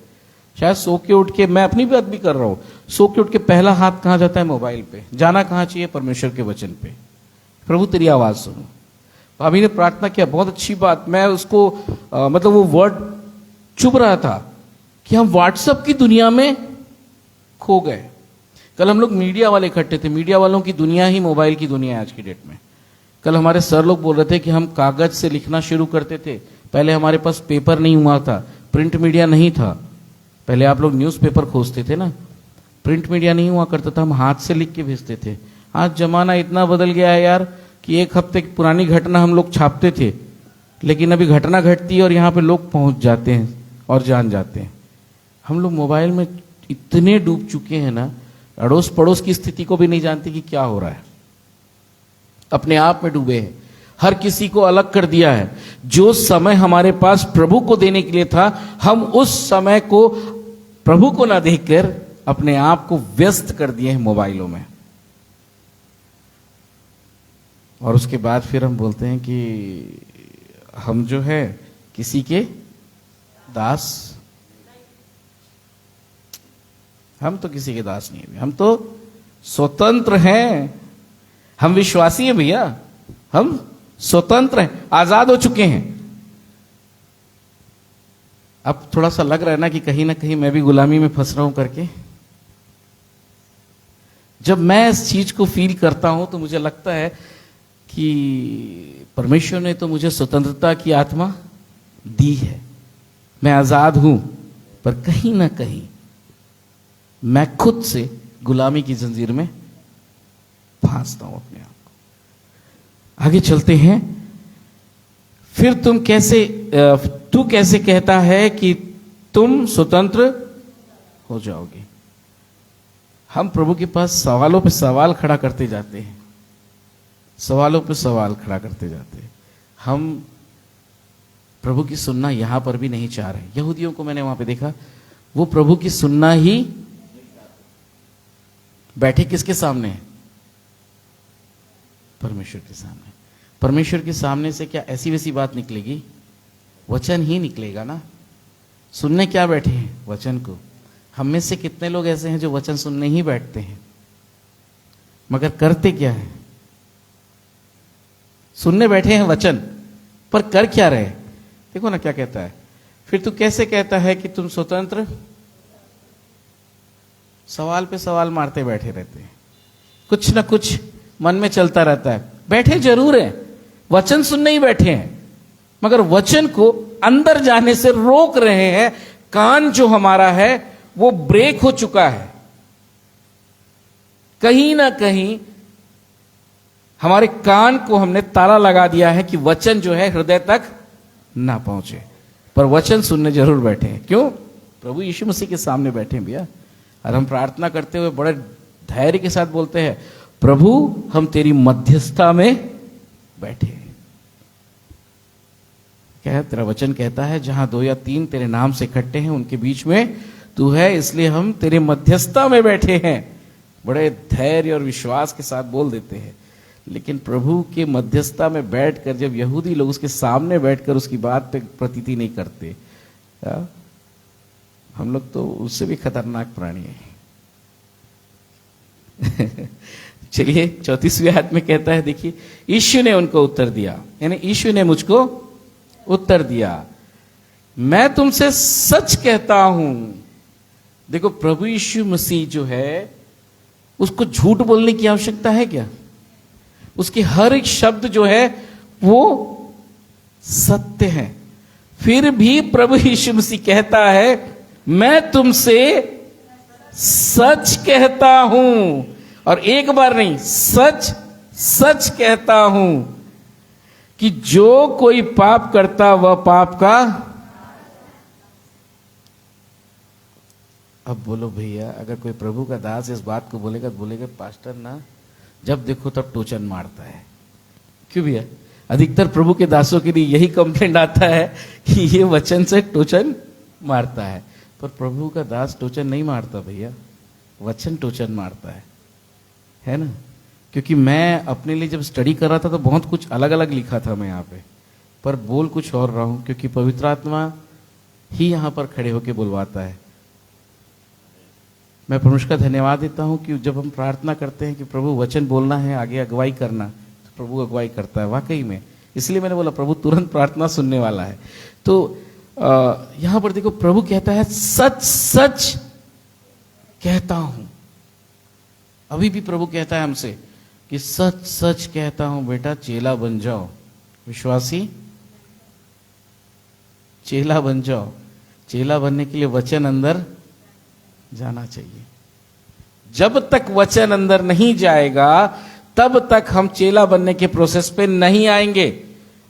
S6: शायद सो के उठ के, मैं अपनी बात भी कर रहा हूं, सो के उठ के पहला हाथ कहां जाता है? मोबाइल पे। जाना कहां चाहिए? परमेश्वर के वचन पे। प्रभु तेरी आवाज सुनो। भाभी ने प्रार्थना किया, बहुत अच्छी बात। मैं उसको मतलब वो वर्ड चुभ रहा था कि हम व्हाट्सएप की दुनिया में खो गए। कल हम लोग मीडिया वाले इकट्ठे थे। मीडिया वालों की दुनिया ही मोबाइल की दुनिया है आज की डेट में। कल हमारे सर लोग बोल रहे थे कि हम कागज से लिखना शुरू करते थे। पहले हमारे पास पेपर नहीं हुआ था, प्रिंट मीडिया नहीं था। पहले आप लोग न्यूज़पेपर खोजते थे ना, प्रिंट मीडिया नहीं हुआ करता था, हम हाथ से लिख के भेजते थे। आज जमाना इतना बदल गया है यार कि एक हफ्ते की पुरानी घटना हम लोग छापते थे, लेकिन अभी घटना घटती है और यहाँ पे लोग पहुंच जाते हैं और जान जाते हैं। हम लोग मोबाइल में इतने डूब चुके हैं ना, अड़ोस पड़ोस की स्थिति को भी नहीं जानते कि क्या हो रहा है, अपने आप में डूबे हैं। हर किसी को अलग कर दिया है। जो समय हमारे पास प्रभु को देने के लिए था, हम उस समय को प्रभु को ना देखकर अपने आप को व्यस्त कर दिए हैं मोबाइलों में। और उसके बाद फिर हम बोलते हैं कि हम जो है किसी के दास, हम तो किसी के दास नहीं है, हम तो स्वतंत्र हैं। हम विश्वासी हैं भैया, हम स्वतंत्र हैं, आजाद हो चुके हैं। अब थोड़ा सा लग रहा है ना कहीं मैं भी गुलामी में फंस रहा हूं करके। जब मैं इस चीज को फील करता हूं तो मुझे लगता है कि परमेश्वर ने तो मुझे स्वतंत्रता की आत्मा दी है, मैं आजाद हूं, पर कहीं ना कहीं मैं खुद से गुलामी की जंजीर में फांसता हूं अपने आप को। आगे चलते हैं। फिर तू कैसे कहता है कि तुम स्वतंत्र हो जाओगे। हम प्रभु के पास सवालों पे सवाल खड़ा करते जाते हैं, सवालों पे सवाल खड़ा करते जाते हैं। हम प्रभु की सुनना यहां पर भी नहीं चाह रहे। यहूदियों को मैंने वहां पे देखा, वो प्रभु की सुनना ही, बैठे किसके सामने? परमेश्वर के सामने। परमेश्वर के सामने से क्या ऐसी वैसी बात निकलेगी? वचन ही निकलेगा ना। सुनने क्या बैठे हैं? वचन को। हम में से कितने लोग ऐसे हैं जो वचन सुनने ही बैठते हैं, मगर करते क्या है? सुनने बैठे हैं वचन, पर कर क्या रहे? देखो ना क्या कहता है, फिर तू कैसे कहता है कि तुम स्वतंत्र? सवाल पे सवाल मारते बैठे रहते हैं, कुछ ना कुछ मन में चलता रहता है। बैठे जरूर हैं, वचन सुनने ही बैठे हैं, मगर वचन को अंदर जाने से रोक रहे हैं। कान जो हमारा है वो ब्रेक हो चुका है। कहीं ना कहीं हमारे कान को हमने ताला लगा दिया है कि वचन जो है हृदय तक ना पहुंचे। पर वचन सुनने जरूर बैठे हैं। क्यों? प्रभु यीशु मसीह के सामने बैठे हैं भैया। और हम प्रार्थना करते हुए बड़े धैर्य के साथ बोलते हैं, प्रभु हम तेरी मध्यस्थता में बैठे हैं। क्या है? तेरा वचन कहता है जहां 2 या 3 तेरे नाम से इकट्ठे हैं उनके बीच में तू है, इसलिए हम तेरे मध्यस्थता में बैठे हैं। बड़े धैर्य और विश्वास के साथ बोल देते हैं। लेकिन प्रभु के मध्यस्थता में बैठकर जब यहूदी लोग उसके सामने बैठकर उसकी बात पे प्रतीति नहीं करते, हम लोग तो उससे भी खतरनाक प्राणी हैं। चलिए 34वें आयत में कहता है, देखिए, यीशु ने उनको उत्तर दिया, यानी यीशु ने मुझको उत्तर दिया, मैं तुमसे सच कहता हूं। देखो, प्रभु यीशु मसीह जो है उसको झूठ बोलने की आवश्यकता है क्या? उसके हर एक शब्द जो है वो सत्य है। फिर भी प्रभु यीशु मसीह कहता है, मैं तुमसे सच कहता हूं, और एक बार नहीं, सच सच कहता हूं कि जो कोई पाप करता वह पाप का। अब बोलो भैया, अगर कोई प्रभु का दास इस बात को बोलेगा तो बोलेगा, पास्टर ना जब देखो तब टोचन मारता है। क्यों भैया? अधिकतर प्रभु के दासों के लिए यही कंप्लेंट आता है कि ये वचन से टोचन मारता है। पर प्रभु का दास टोचन नहीं मारता भैया, वचन टोचन मारता है ना? क्योंकि मैं अपने लिए जब स्टडी कर रहा था तो बहुत कुछ अलग अलग लिखा था मैं यहाँ पे, पर बोल कुछ और रहा हूं, क्योंकि पवित्र आत्मा ही यहाँ पर खड़े होकर बुलवाता है। मैं परमेश्वर का धन्यवाद देता हूं कि जब हम प्रार्थना करते हैं कि प्रभु वचन बोलना है, आगे अगुवाई करना, तो प्रभु अगुवाई करता है वाकई में। इसलिए मैंने बोला प्रभु तुरंत प्रार्थना सुनने वाला है। तो यहां पर देखो, प्रभु कहता है सच सच कहता हूं। अभी भी प्रभु कहता है हमसे कि सच सच कहता हूं, बेटा चेला बन जाओ, विश्वासी चेला बन जाओ। चेला बनने के लिए वचन अंदर जाना चाहिए। जब तक वचन अंदर नहीं जाएगा तब तक हम चेला बनने के प्रोसेस पे नहीं आएंगे।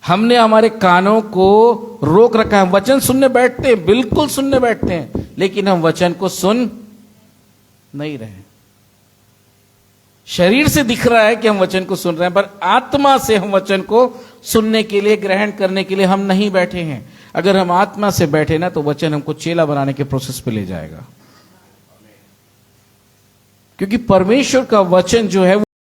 S6: हमने हमारे कानों को रोक रखा है। वचन सुनने बैठते हैं, बिल्कुल सुनने बैठते हैं, लेकिन हम वचन को सुन नहीं रहे। शरीर से दिख रहा है कि हम वचन को सुन रहे हैं, पर आत्मा से हम वचन को सुनने के लिए, ग्रहण करने के लिए हम नहीं बैठे हैं। अगर हम आत्मा से बैठे ना तो वचन हमको चेला बनाने के प्रोसेस पे ले जाएगा। क्योंकि परमेश्वर का वचन जो है